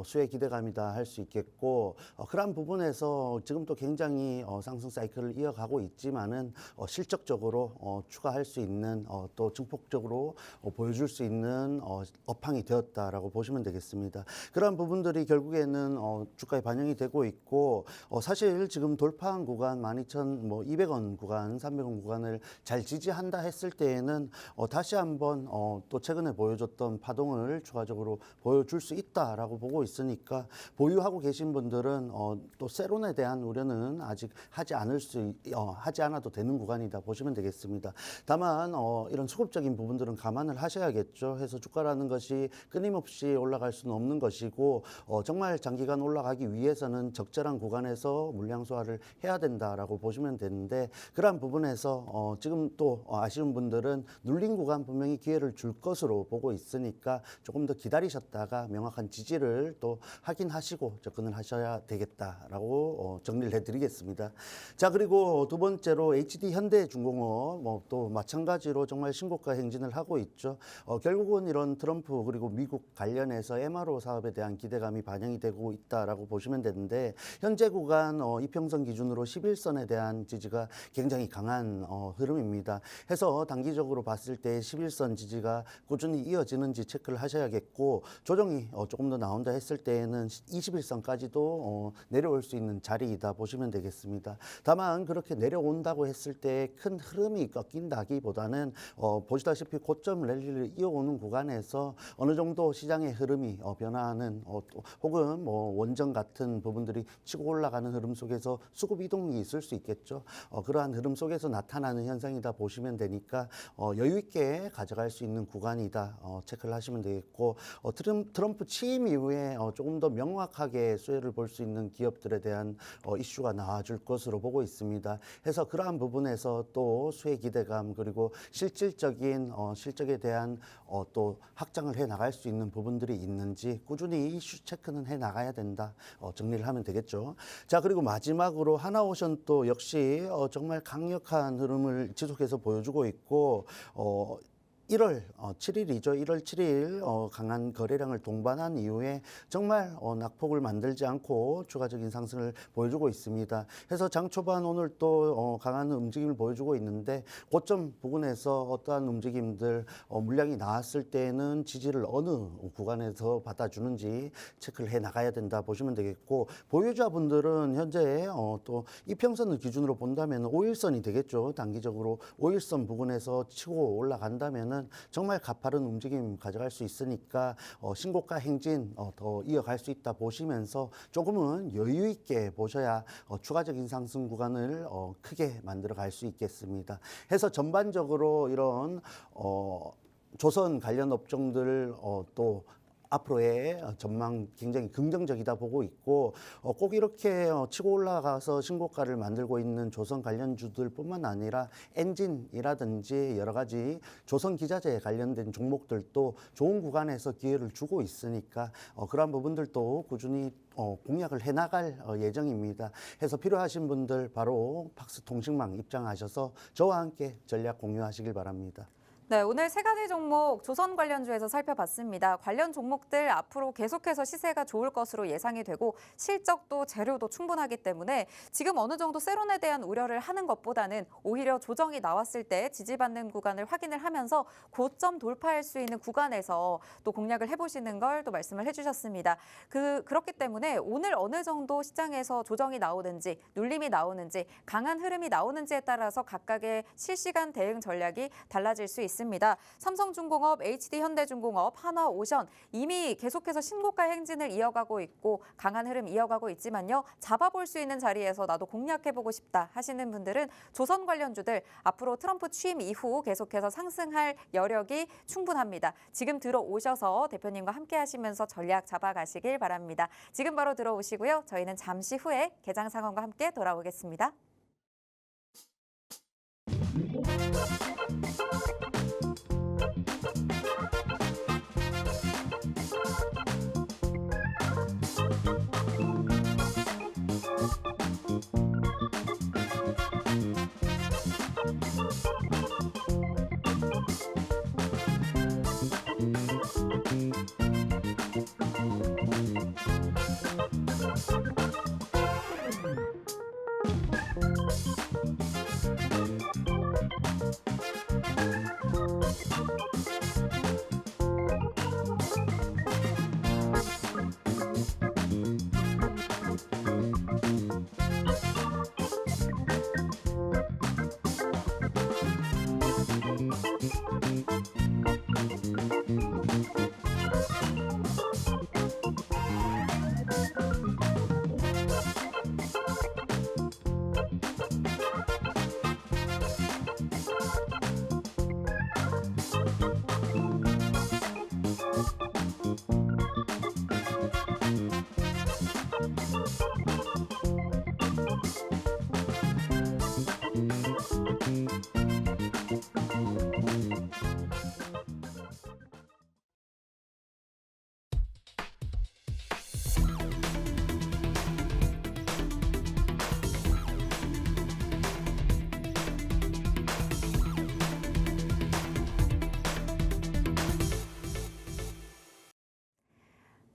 수혜 기대감이다 할 수 있겠고 그러한 부분에서 지금 또 굉장히 상승 사이클을 이어가고 있지만은 실적적으로 추가할 수 있는 또 증폭적으로 보여줄 수 있는 업황이 되었다라고 보시면 되겠습니다. 그러한 부분들이 결국에는 주가에 반영이 되고 있고 사실 지금 돌파한 구간 12,200원 구간, 300원 구간을 잘 지지한다 했을 때에는 다시 한번 또 최근에 보여줬던 파동을 추가적으로 보여줄 수 있다라고 보고 있으니까 보유하고 계신 분들은 또 세론에 대한 우려는 아직 하지 않아도 되는 구간이다 보시면 되겠습니다. 다만 이런 수급적인 부분들은 감안을 하셔야겠죠. 해서 주가라는 것이 끊임없이 올라갈 수는 없는 것이고 정말 장기간 올라가기 위해서는 적절한 구간에서 물량 소화를 해야 된다라고 보시면 되는데 그러한 부분에서 지금 또 아쉬운 분들은 눌린 구간 분명히 기회를 줄 것으로 보고 있으니까 조금 더 기다리셨다가 명확한 지지를 또 확인하시고 접근을 하셔야 되겠다라고 정리를 해드리겠습니다. 자, 그리고 두 번째로 HD 현대중공업 또 마찬가지로 정말 신고가 행진을 하고 있죠. 결국은 이런 트럼프 그리고 미국 관련해서 MRO 사업에 대한 기대감이 반영이 되고 있다라고 보시면 되는데 현재 구간 이평선 기준으로 11선에 대한 지지가 굉장히 강한 흐름입니다. 해서 단기적으로 봤을 때 11선 지지가 꾸준히 이어지는지 체크를 하셔야겠고 조정이 조금 더 나온다 했을 때에는 21선까지도 내려올 수 있는 자리이다 보시면 되겠습니다. 다만 그렇게 내려온다고 했을 때 큰 흐름이 꺾인다기보다는 보시다시피 고점 랠리를 이어오는 구간에서 어느 정도 시장의 흐름이 변화하는 혹은 원전 같은 부분들이 치고 올라가는 흐름 속에서 수급 이동이 있을 수 있겠죠. 그러한 흐름 속에서 나타나는 현상이다 보시면 되니까 여유 있게 가져갈 수 있는 구간이다 체크를 하시면 되겠고 트럼프 취임 이후에 조금 더 명확하게 수혜를 볼 수 있는 기업들에 대한 이슈가 나와줄 것으로 보고 있습니다. 해서 그러한 부분에서 또 수혜 기대감 그리고 실질적인 실적에 대한 또 확장을 해 나갈 수 있는 부분들이 있는지 꾸준히 이슈 체크는 해 나가야 된다 정리를 하면 되겠죠. 자, 그리고 마지막으로 하나오션 또 역시 정말 강력한 흐름을 지속해서 보여주고 있고 1월 7일이죠. 1월 7일 강한 거래량을 동반한 이후에 정말 낙폭을 만들지 않고 추가적인 상승을 보여주고 있습니다. 해서 장 초반 오늘 또 강한 움직임을 보여주고 있는데 고점 부근에서 어떠한 움직임들 물량이 나왔을 때는 지지를 어느 구간에서 받아주는지 체크를 해 나가야 된다 보시면 되겠고 보유자분들은 현재 또 이평선을 기준으로 본다면 5일선이 되겠죠. 단기적으로 5일선 부근에서 치고 올라간다면은 정말 가파른 움직임 가져갈 수 있으니까 신고가 행진 더 이어갈 수 있다 보시면서 조금은 여유 있게 보셔야 추가적인 상승 구간을 크게 만들어 갈 수 있겠습니다. 해서 전반적으로 이런 조선 관련 업종들 또 앞으로의 전망 굉장히 긍정적이다 보고 있고 꼭 이렇게 치고 올라가서 신고가를 만들고 있는 조선 관련주들뿐만 아니라 엔진이라든지 여러 가지 조선 기자재 관련된 종목들도 좋은 구간에서 기회를 주고 있으니까 그러한 부분들도 꾸준히 공략을 해나갈 예정입니다. 해서 필요하신 분들 바로 팍스통신망 입장하셔서 저와 함께 전략 공유하시길 바랍니다. 네, 오늘 세 가지 종목 조선 관련주에서 살펴봤습니다. 관련 종목들 앞으로 계속해서 시세가 좋을 것으로 예상이 되고 실적도 재료도 충분하기 때문에 지금 어느 정도 세론에 대한 우려를 하는 것보다는 오히려 조정이 나왔을 때 지지받는 구간을 확인을 하면서 고점 돌파할 수 있는 구간에서 또 공략을 해보시는 걸 또 말씀을 해주셨습니다. 그렇기 때문에 오늘 어느 정도 시장에서 조정이 나오는지 눌림이 나오는지 강한 흐름이 나오는지에 따라서 각각의 실시간 대응 전략이 달라질 수 있습니다. 삼성중공업, HD현대중공업, 한화오션 이미 계속해서 신고가 행진을 이어가고 있고 강한 흐름 이어가고 있지만요. 잡아볼 수 있는 자리에서 나도 공략해보고 싶다 하시는 분들은 조선 관련주들 앞으로 트럼프 취임 이후 계속해서 상승할 여력이 충분합니다. 지금 들어오셔서 대표님과 함께 하시면서 전략 잡아가시길 바랍니다. 지금 바로 들어오시고요. 저희는 잠시 후에 개장 상황과 함께 돌아오겠습니다.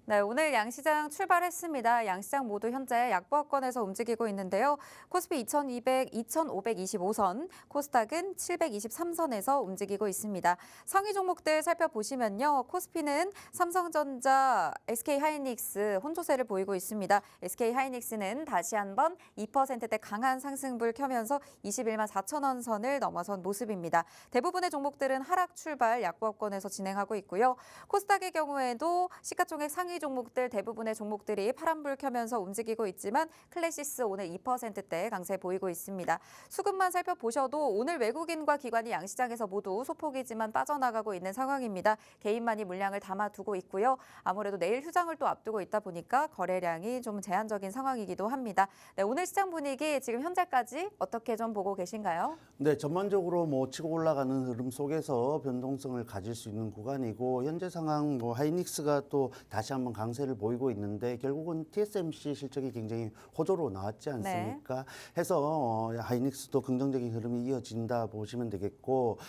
네, 오늘 양시장 출발했습니다. 양시장 모두 현재 약보합권에서 움직이고 있는데요. 코스피 2200, 2525선, 코스닥은 723선에서 움직이고 있습니다. 상위 종목들 살펴보시면요. 코스피는 삼성전자, SK하이닉스 혼조세를 보이고 있습니다. SK하이닉스는 다시 한번 2%대 강한 상승불 켜면서 21만 4천 원 선을 넘어선 모습입니다. 대부분의 종목들은 하락 출발 약보합권에서 진행하고 있고요. 코스닥의 경우에도 시가총액 상위 종목들 대부분의 종목들이 파란불 켜면서 움직이고 있지만 클래시스 오늘 2%대 강세 보이고 있습니다. 수급만 살펴보셔도 오늘 외국인과 기관이 양시장에서 모두 소폭이지만 빠져나가고 있는 상황입니다. 개인만이 물량을 담아두고 있고요. 아무래도 내일 휴장을 또 앞두고 있다 보니까 거래량이 좀 제한적인 상황이기도 합니다. 네, 오늘 시장 분위기 지금 현재까지 어떻게 좀 보고 계신가요? 네, 전반적으로 뭐 치고 올라가는 흐름 속에서 변동성을 가질 수 있는 구간이고 현재 상황 뭐 하이닉스가 또 다시 한번 강세를 보이고 있는데 결국은 TSMC 실적이 굉장히 호조로 나왔지 않습니까? 해서 하이닉스도 긍정적인 흐름이 이어진다 보시면 되겠고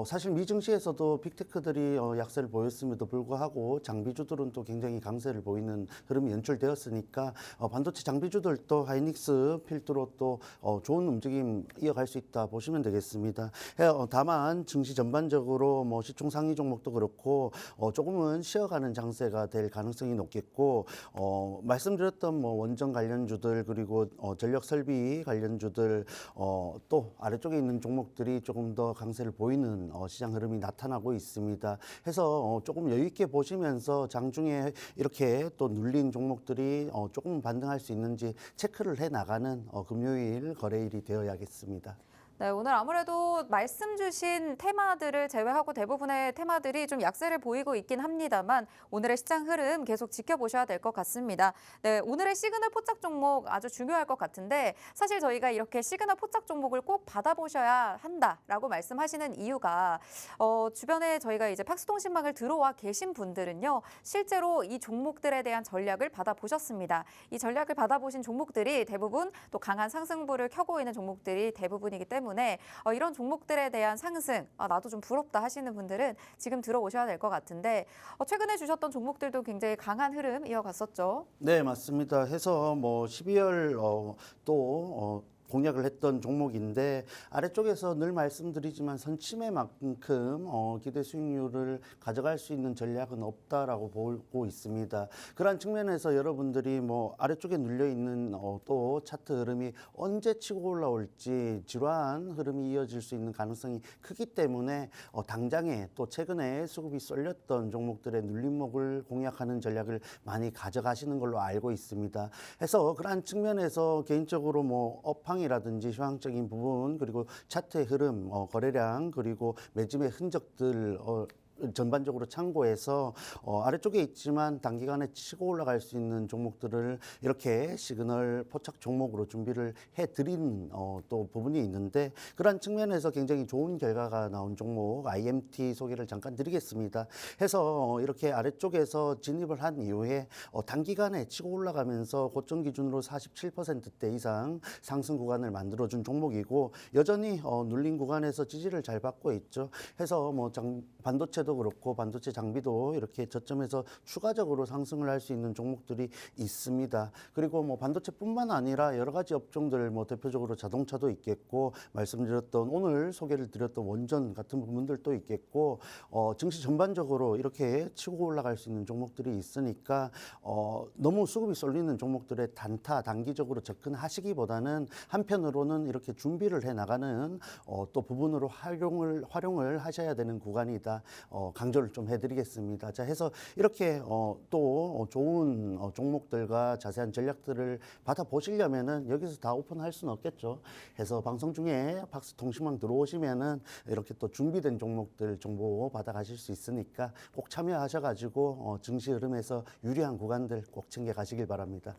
사실 미증시에서도 빅테크들이 약세를 보였음에도 불구하고 장비주들은 또 굉장히 강세를 보이는 흐름이 연출되었으니까 반도체 장비주들도 하이닉스 필두로 또 좋은 움직임 이어갈 수 있다 보시면 되겠습니다. 다만 증시 전반적으로 뭐 시총 상위 종목도 그렇고 조금은 쉬어가는 장세가 될 가능성이 높겠고 말씀드렸던 뭐 원전 관련주들 그리고 전력 설비 관련주들 또 아래쪽에 있는 종목들이 조금 더 강세를 보이는 시장 흐름이 나타나고 있습니다. 해서 조금 여유 있게 보시면서 장중에 이렇게 또 눌린 종목들이 조금 반등할 수 있는지 체크를 해 나가는 금요일 거래일이 되어야겠습니다. 네, 오늘 아무래도 말씀 주신 테마들을 제외하고 대부분의 테마들이 좀 약세를 보이고 있긴 합니다만 오늘의 시장 흐름 계속 지켜보셔야 될 것 같습니다. 네, 오늘의 시그널 포착 종목 아주 중요할 것 같은데 사실 저희가 이렇게 시그널 포착 종목을 꼭 받아보셔야 한다라고 말씀하시는 이유가 주변에 저희가 이제 팍스통신망을 들어와 계신 분들은요. 실제로 이 종목들에 대한 전략을 받아보셨습니다. 이 전략을 받아보신 종목들이 대부분 또 강한 상승불을 켜고 있는 종목들이 대부분이기 때문에 이런 종목들에 대한 상승, 나도 좀 부럽다 하시는 분들은 지금 들어오셔야 될 것 같은데 최근에 주셨던 종목들도 굉장히 강한 흐름 이어갔었죠. 네, 맞습니다. 해서 뭐 12월 또 공략을 했던 종목인데 아래쪽에서 늘 말씀드리지만 선침해만큼 기대 수익률을 가져갈 수 있는 전략은 없다라고 보고 있습니다. 그러한 측면에서 여러분들이 뭐 아래쪽에 눌려 있는 또 차트 흐름이 언제 치고 올라올지 지루한 흐름이 이어질 수 있는 가능성이 크기 때문에 당장에 또 최근에 수급이 쏠렸던 종목들의 눌림목을 공략하는 전략을 많이 가져가시는 걸로 알고 있습니다. 해서 그러한 측면에서 개인적으로 뭐 업황이라든지 휴황적인 부분 그리고 차트의 흐름, 거래량 그리고 매집의 흔적들 전반적으로 참고해서 아래쪽에 있지만 단기간에 치고 올라갈 수 있는 종목들을 이렇게 시그널 포착 종목으로 준비를 해드린 또 부분이 있는데 그러한 측면에서 굉장히 좋은 결과가 나온 종목 IMT 소개를 잠깐 드리겠습니다. 해서 이렇게 아래쪽에서 진입을 한 이후에 단기간에 치고 올라가면서 고점 기준으로 47%대 이상 상승 구간을 만들어준 종목이고 여전히 눌린 구간에서 지지를 잘 받고 있죠. 해서 뭐 반도체도 그렇고 반도체 장비도 이렇게 저점에서 추가적으로 상승을 할 수 있는 종목들이 있습니다. 그리고 뭐 반도체뿐만 아니라 여러 가지 업종들 뭐 대표적으로 자동차도 있겠고 말씀드렸던 오늘 소개를 드렸던 원전 같은 부분들도 있겠고 증시 전반적으로 이렇게 치고 올라갈 수 있는 종목들이 있으니까 너무 수급이 쏠리는 종목들의 단기적으로 접근하시기보다는 한편으로는 이렇게 준비를 해 나가는 또 부분으로 활용을 하셔야 되는 구간이다. 강조를 좀 해드리겠습니다. 자, 해서 이렇게 또 좋은 종목들과 자세한 전략들을 받아보시려면은 여기서 다 오픈할 수는 없겠죠. 해서 방송 중에 팍스통신망 들어오시면은 이렇게 또 준비된 종목들 정보 받아가실 수 있으니까 꼭 참여하셔가지고 증시 흐름에서 유리한 구간들 꼭 챙겨가시길 바랍니다.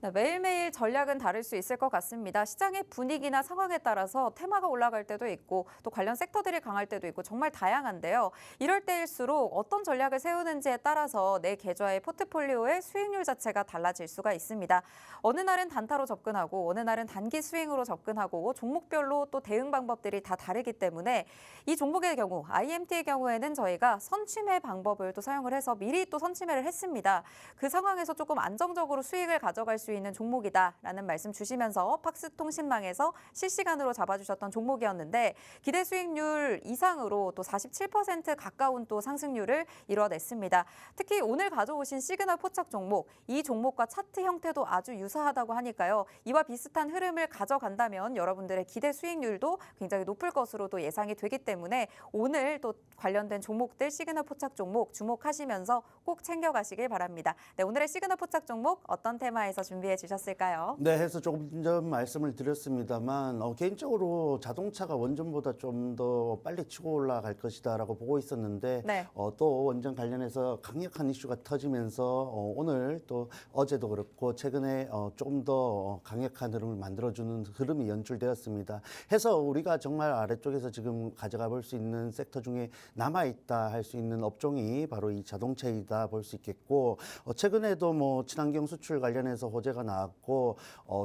네, 매일매일 전략은 다를 수 있을 것 같습니다. 시장의 분위기나 상황에 따라서 테마가 올라갈 때도 있고 또 관련 섹터들이 강할 때도 있고 정말 다양한데요. 이럴 때일수록 어떤 전략을 세우는지에 따라서 내 계좌의 포트폴리오의 수익률 자체가 달라질 수가 있습니다. 어느 날은 단타로 접근하고 어느 날은 단기 스윙으로 접근하고 종목별로 또 대응 방법들이 다 다르기 때문에 이 종목의 경우 IMT의 경우에는 저희가 선취매 방법을 또 사용을 해서 미리 또 선취매를 했습니다. 그 상황에서 조금 안정적으로 수익을 가져갈 수 있는 종목이다라는 말씀 주시면서 팍스통신망에서 실시간으로 잡아주셨던 종목이었는데 기대 수익률 이상으로 또 47% 가까운 또 상승률을 이뤄냈습니다. 특히 오늘 가져오신 시그널 포착 종목, 이 종목과 차트 형태도 아주 유사하다고 하니까요. 이와 비슷한 흐름을 가져간다면 여러분들의 기대 수익률도 굉장히 높을 것으로도 예상이 되기 때문에 오늘 또 관련된 종목들 시그널 포착 종목 주목하시면서 꼭 챙겨가시길 바랍니다. 네, 오늘의 시그널 포착 종목 어떤 테마에서 준비해 주셨을까요? 네, 해서 조금 전 말씀을 드렸습니다만 개인적으로 자동차가 원전보다 좀 더 빨리 치고 올라갈 것이다라고 보고 있었는데 네. 또 원전 관련해서 강력한 이슈가 터지면서 오늘 또 어제도 그렇고 최근에 조금 더 강력한 흐름을 만들어주는 흐름이 연출되었습니다. 해서 우리가 정말 아래쪽에서 지금 가져가 볼 수 있는 섹터 중에 남아있다 할 수 있는 업종이 바로 이 자동차이다 볼 수 있겠고 최근에도 뭐 친환경 수출 관련해서 호재가 나왔고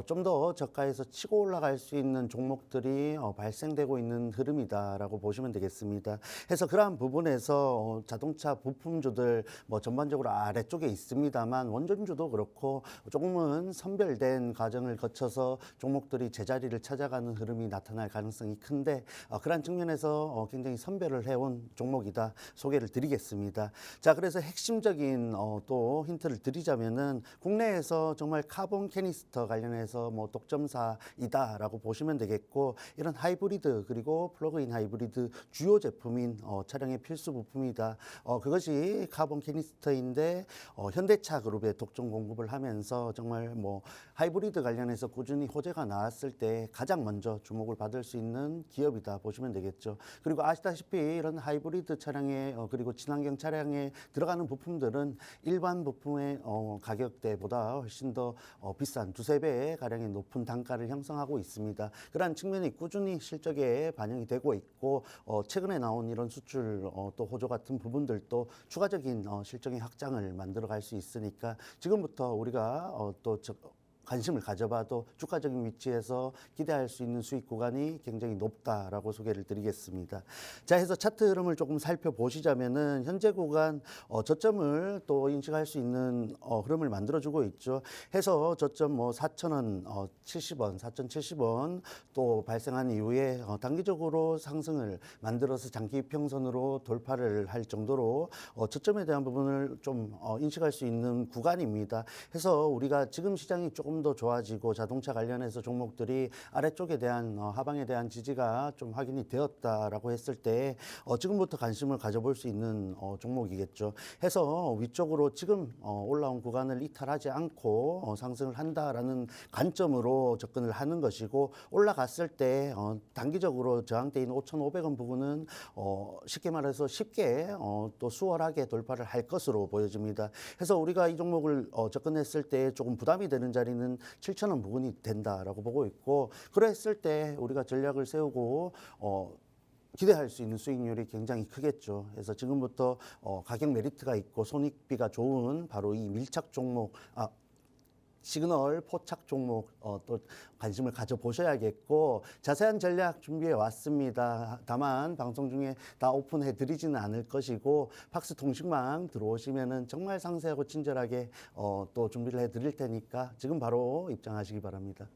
좀 더 저가에서 치고 올라갈 수 있는 종목들이 발생되고 있는 흐름이다라고 보시면 되겠습니다. 해서 그러한 부분에서 자동차 부품주들 뭐 전반적으로 아래쪽에 있습니다만 원전주도 그렇고 조금은 선별된 과정을 거쳐서 종목들이 제자리를 찾아가는 흐름이 나타날 가능성이 큰데 그러한 측면에서 굉장히 선별을 해온 종목이다 소개를 드리겠습니다. 자, 그래서 핵심적인 또 힌트를 드리자면은 국내에서 정말 카본 캐니스터 관련해서 뭐 독점사이다라고 보시면 되겠고 이런 하이브리드 그리고 플러그인 하이브리드 주요 제품인 차량의 필수 부품이다. 그것이 카본 캐니스터인데 현대차 그룹에 독점 공급을 하면서 정말 뭐 하이브리드 관련해서 꾸준히 호재가 나왔을 때 가장 먼저 주목을 받을 수 있는 기업이다 보시면 되겠죠. 그리고 아시다시피 이런 하이브리드 차량에 그리고 친환경 차량에 들어가는 부품들은 일반 부품의 가격대보다 훨씬 더 비싼 두세 배 가량의 높은 단가를 형성하고 있습니다. 그러한 측면이 꾸준히 실적에 반영이 되고 있고 최근에 나온 이런 수출 또 호조 같은 부분들도 추가적인 실적의 확장을 만들어 갈 수 있으니까 지금부터 우리가 또 관심을 가져봐도 주가적인 위치에서 기대할 수 있는 수익 구간이 굉장히 높다라고 소개를 드리겠습니다. 자, 해서 차트 흐름을 조금 살펴보시자면은 현재 구간 저점을 또 인식할 수 있는 흐름을 만들어주고 있죠. 해서 저점 뭐 4,000원, 70원, 4,070원 또 발생한 이후에 단기적으로 상승을 만들어서 장기 이평선으로 돌파를 할 정도로 저점에 대한 부분을 좀 인식할 수 있는 구간입니다. 해서 우리가 지금 시장이 조금 더 좋아지고 자동차 관련해서 종목들이 아래쪽에 대한 하방에 대한 지지가 좀 확인이 되었다라고 했을 때 지금부터 관심을 가져볼 수 있는 종목이겠죠. 해서 위쪽으로 지금 올라온 구간을 이탈하지 않고 상승을 한다라는 관점으로 접근을 하는 것이고 올라갔을 때 단기적으로 저항대인 5,500원 부분은 쉽게 말해서 쉽게 또 수월하게 돌파를 할 것으로 보여집니다. 해서 우리가 이 종목을 접근했을 때 조금 부담이 되는 자리는 7,000원 부근이 된다라고 보고 있고 그랬을 때 우리가 전략을 세우고 기대할 수 있는 수익률이 굉장히 크겠죠. 그래서 지금부터 가격 메리트가 있고 손익비가 좋은 바로 이 밀착 종목 시그널 포착 종목 또 관심을 가져보셔야겠고 자세한 전략 준비해 왔습니다. 다만 방송 중에 다 오픈해 드리지는 않을 것이고 팍스통신망 들어오시면은 정말 상세하고 친절하게 또 준비를 해 드릴 테니까 지금 바로 입장하시기 바랍니다.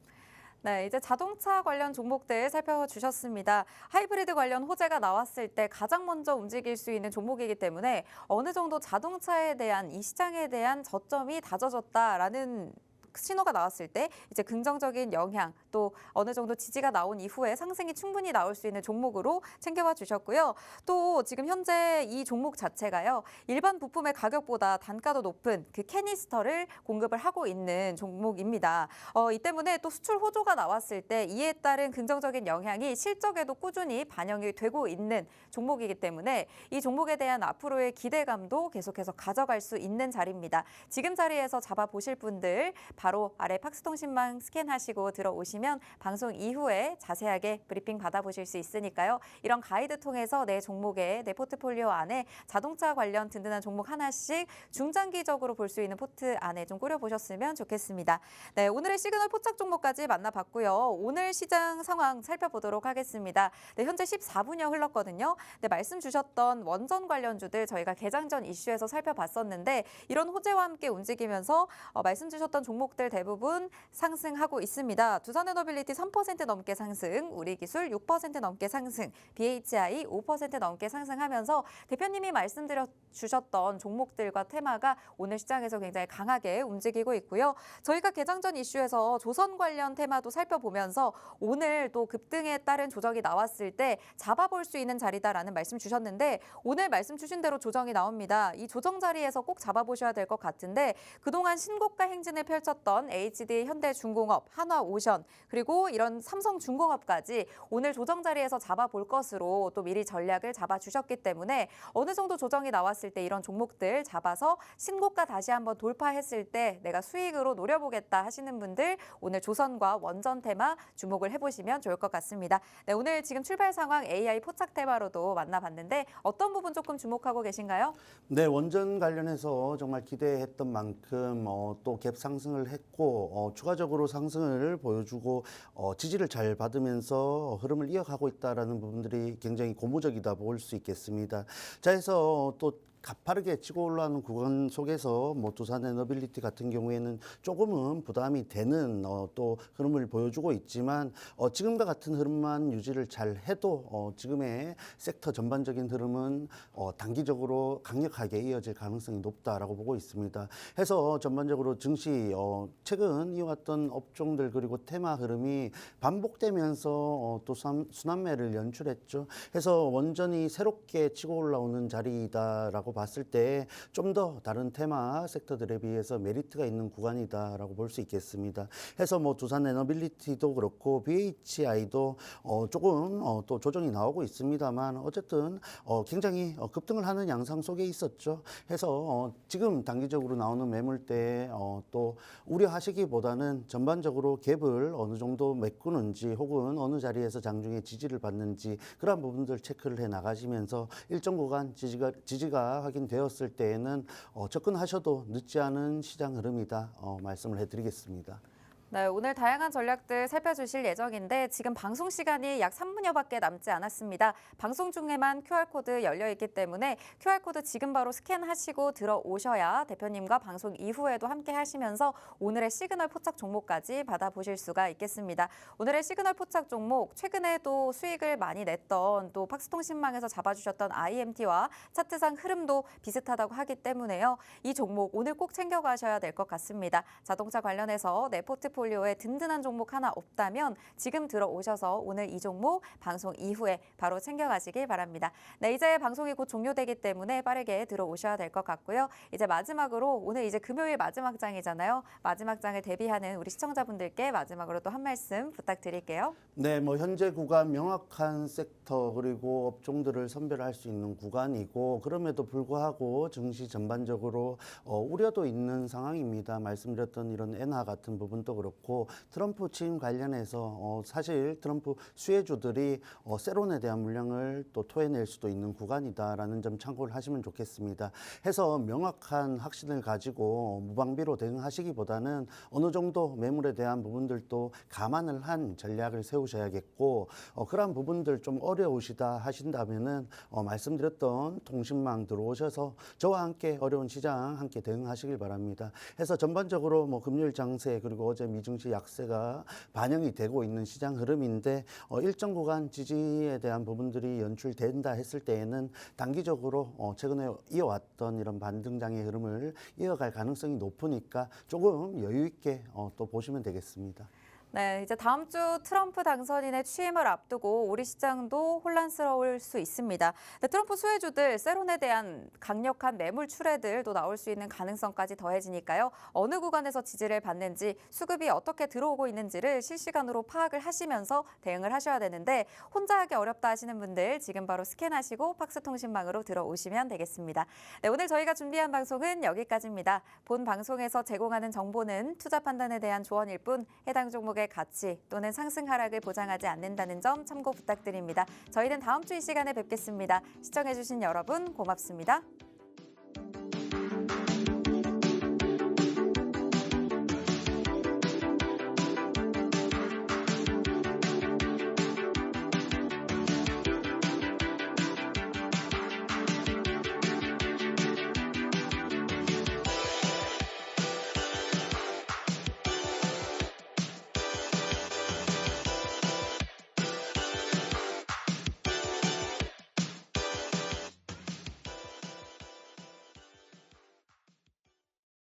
네, 이제 자동차 관련 종목들 살펴주셨습니다. 하이브리드 관련 호재가 나왔을 때 가장 먼저 움직일 수 있는 종목이기 때문에 어느 정도 자동차에 대한 이 시장에 대한 저점이 다져졌다라는 신호가 나왔을 때 이제 긍정적인 영향 또 어느 정도 지지가 나온 이후에 상승이 충분히 나올 수 있는 종목으로 챙겨와 주셨고요. 또 지금 현재 이 종목 자체가요. 일반 부품의 가격보다 단가도 높은 그 캐니스터를 공급을 하고 있는 종목입니다. 이 때문에 또 수출 호조가 나왔을 때 이에 따른 긍정적인 영향이 실적에도 꾸준히 반영이 되고 있는 종목이기 때문에 이 종목에 대한 앞으로의 기대감도 계속해서 가져갈 수 있는 자리입니다. 지금 자리에서 잡아보실 분들 바로 아래 팍스통신망 스캔하시고 들어오시면 방송 이후에 자세하게 브리핑 받아보실 수 있으니까요. 이런 가이드 통해서 내 종목에 내 포트폴리오 안에 자동차 관련 든든한 종목 하나씩 중장기적으로 볼 수 있는 포트 안에 좀 꾸려보셨으면 좋겠습니다. 네, 오늘의 시그널 포착 종목까지 만나봤고요. 오늘 시장 상황 살펴보도록 하겠습니다. 네, 현재 14분여 흘렀거든요. 네, 말씀 주셨던 원전 관련주들 저희가 개장 전 이슈에서 살펴봤었는데 이런 호재와 함께 움직이면서 말씀 주셨던 종목들 대부분 상승하고 있습니다. 두산에너빌리티 3% 넘게 상승, 우리기술 6% 넘게 상승, BHI 5% 넘게 상승하면서 대표님이 주셨던 종목들과 테마가 오늘 시장에서 굉장히 강하게 움직이고 있고요. 저희가 개장 전 이슈에서 조선 관련 테마도 살펴보면서 오늘 또 급등에 따른 조정이 나왔을 때 잡아볼 수 있는 자리다라는 말씀 주셨는데 오늘 말씀 주신 대로 조정이 나옵니다. 이 조정 자리에서 꼭 잡아보셔야 될 것 같은데 그동안 신고가 행진을 펼쳤던 HD, 현대중공업, 한화오션 그리고 이런 삼성중공업까지 오늘 조정 자리에서 잡아볼 것으로 또 미리 전략을 잡아주셨기 때문에 어느 정도 조정이 나왔을 때 이런 종목들 잡아서 신고가 다시 한번 돌파했을 때 내가 수익으로 노려보겠다 하시는 분들 오늘 조선과 원전 테마 주목을 해보시면 좋을 것 같습니다. 네, 오늘 지금 출발 상황 AI 포착 테마로도 만나봤는데 어떤 부분 조금 주목하고 계신가요? 네, 원전 관련해서 정말 기대했던 만큼 또 갭 상승을 했고 추가적으로 상승을 보여주고 지지를 잘 받으면서 흐름을 이어가고 있다라는 부분들이 굉장히 고무적이다 볼 수 있겠습니다. 자, 해서 또 가파르게 치고 올라오는 구간 속에서 두산에너빌리티 같은 경우에는 조금은 부담이 되는 또 흐름을 보여주고 있지만 지금과 같은 흐름만 유지를 잘 해도 지금의 섹터 전반적인 흐름은 단기적으로 강력하게 이어질 가능성이 높다라고 보고 있습니다. 해서 전반적으로 증시 최근 이어왔던 업종들 그리고 테마 흐름이 반복되면서 또 순환매를 연출했죠. 해서 원전이 새롭게 치고 올라오는 자리다라고 봤을 때 좀 더 다른 테마 섹터들에 비해서 메리트가 있는 구간이다라고 볼 수 있겠습니다. 해서 두산에너빌리티도 그렇고 BHI도 조금 또 조정이 나오고 있습니다만 어쨌든 굉장히 급등을 하는 양상 속에 있었죠. 해서 지금 단기적으로 나오는 매물대에 또 우려하시기보다는 전반적으로 갭을 어느 정도 메꾸는지 혹은 어느 자리에서 장중에 지지를 받는지 그런 부분들 체크를 해 나가시면서 일정 구간 지지가 확인되었을 때에는 접근하셔도 늦지 않은 시장 흐름이다 말씀을 해드리겠습니다. 네, 오늘 다양한 전략들 살펴주실 예정인데 지금 방송 시간이 약 3분여밖에 남지 않았습니다. 방송 중에만 QR코드 열려있기 때문에 QR코드 지금 바로 스캔하시고 들어오셔야 대표님과 방송 이후에도 함께 하시면서 오늘의 시그널 포착 종목까지 받아보실 수가 있겠습니다. 오늘의 시그널 포착 종목, 최근에도 수익을 많이 냈던 또 팍스통신망에서 잡아주셨던 IMT와 차트상 흐름도 비슷하다고 하기 때문에요. 이 종목 오늘 꼭 챙겨가셔야 될 것 같습니다. 자동차 관련해서 내 포트폴리오에 든든한 종목 하나 없다면 지금 들어오셔서 오늘 이 종목 방송 이후에 바로 챙겨가시길 바랍니다. 네, 이제 방송이 곧 종료되기 때문에 빠르게 들어오셔야 될 것 같고요. 이제 마지막으로 오늘 이제 금요일 마지막 장이잖아요. 마지막 장을 대비하는 우리 시청자분들께 마지막으로 또 한 말씀 부탁드릴게요. 네, 현재 구간 명확한 섹터 그리고 업종들을 선별할 수 있는 구간이고 그럼에도 불구하고 증시 전반적으로 우려도 있는 상황입니다. 말씀드렸던 이런 엔화 같은 부분도 그렇고 트럼프 취임 관련해서 사실 트럼프 수혜주들이 세론에 대한 물량을 또 토해낼 수도 있는 구간이다라는 점 참고를 하시면 좋겠습니다. 해서 명확한 확신을 가지고 무방비로 대응하시기보다는 어느 정도 매물에 대한 부분들도 감안을 한 전략을 세우셔야겠고 그러한 부분들 좀 어려우시다 하신다면은 말씀드렸던 통신망 들어오셔서 저와 함께 어려운 시장 함께 대응하시길 바랍니다. 해서 전반적으로 금요일 장세 그리고 어제 미증시 약세가 반영이 되고 있는 시장 흐름인데 일정 구간 지지에 대한 부분들이 연출된다 했을 때에는 단기적으로 최근에 이어왔던 이런 반등장의 흐름을 이어갈 가능성이 높으니까 조금 여유 있게 또 보시면 되겠습니다. 네, 이제 다음 주 트럼프 당선인의 취임을 앞두고 우리 시장도 혼란스러울 수 있습니다. 네, 트럼프 수혜주들, 세론에 대한 강력한 매물 출회들도 나올 수 있는 가능성까지 더해지니까요. 어느 구간에서 지지를 받는지, 수급이 어떻게 들어오고 있는지를 실시간으로 파악을 하시면서 대응을 하셔야 되는데 혼자 하기 어렵다 하시는 분들 지금 바로 스캔하시고 팍스통신망으로 들어오시면 되겠습니다. 네, 오늘 저희가 준비한 방송은 여기까지입니다. 본 방송에서 제공하는 정보는 투자 판단에 대한 조언일 뿐 해당 종목의 가치 또는 상승 하락을 보장하지 않는다는 점 참고 부탁드립니다. 저희는 다음 주 이 시간에 뵙겠습니다. 시청해주신 여러분 고맙습니다.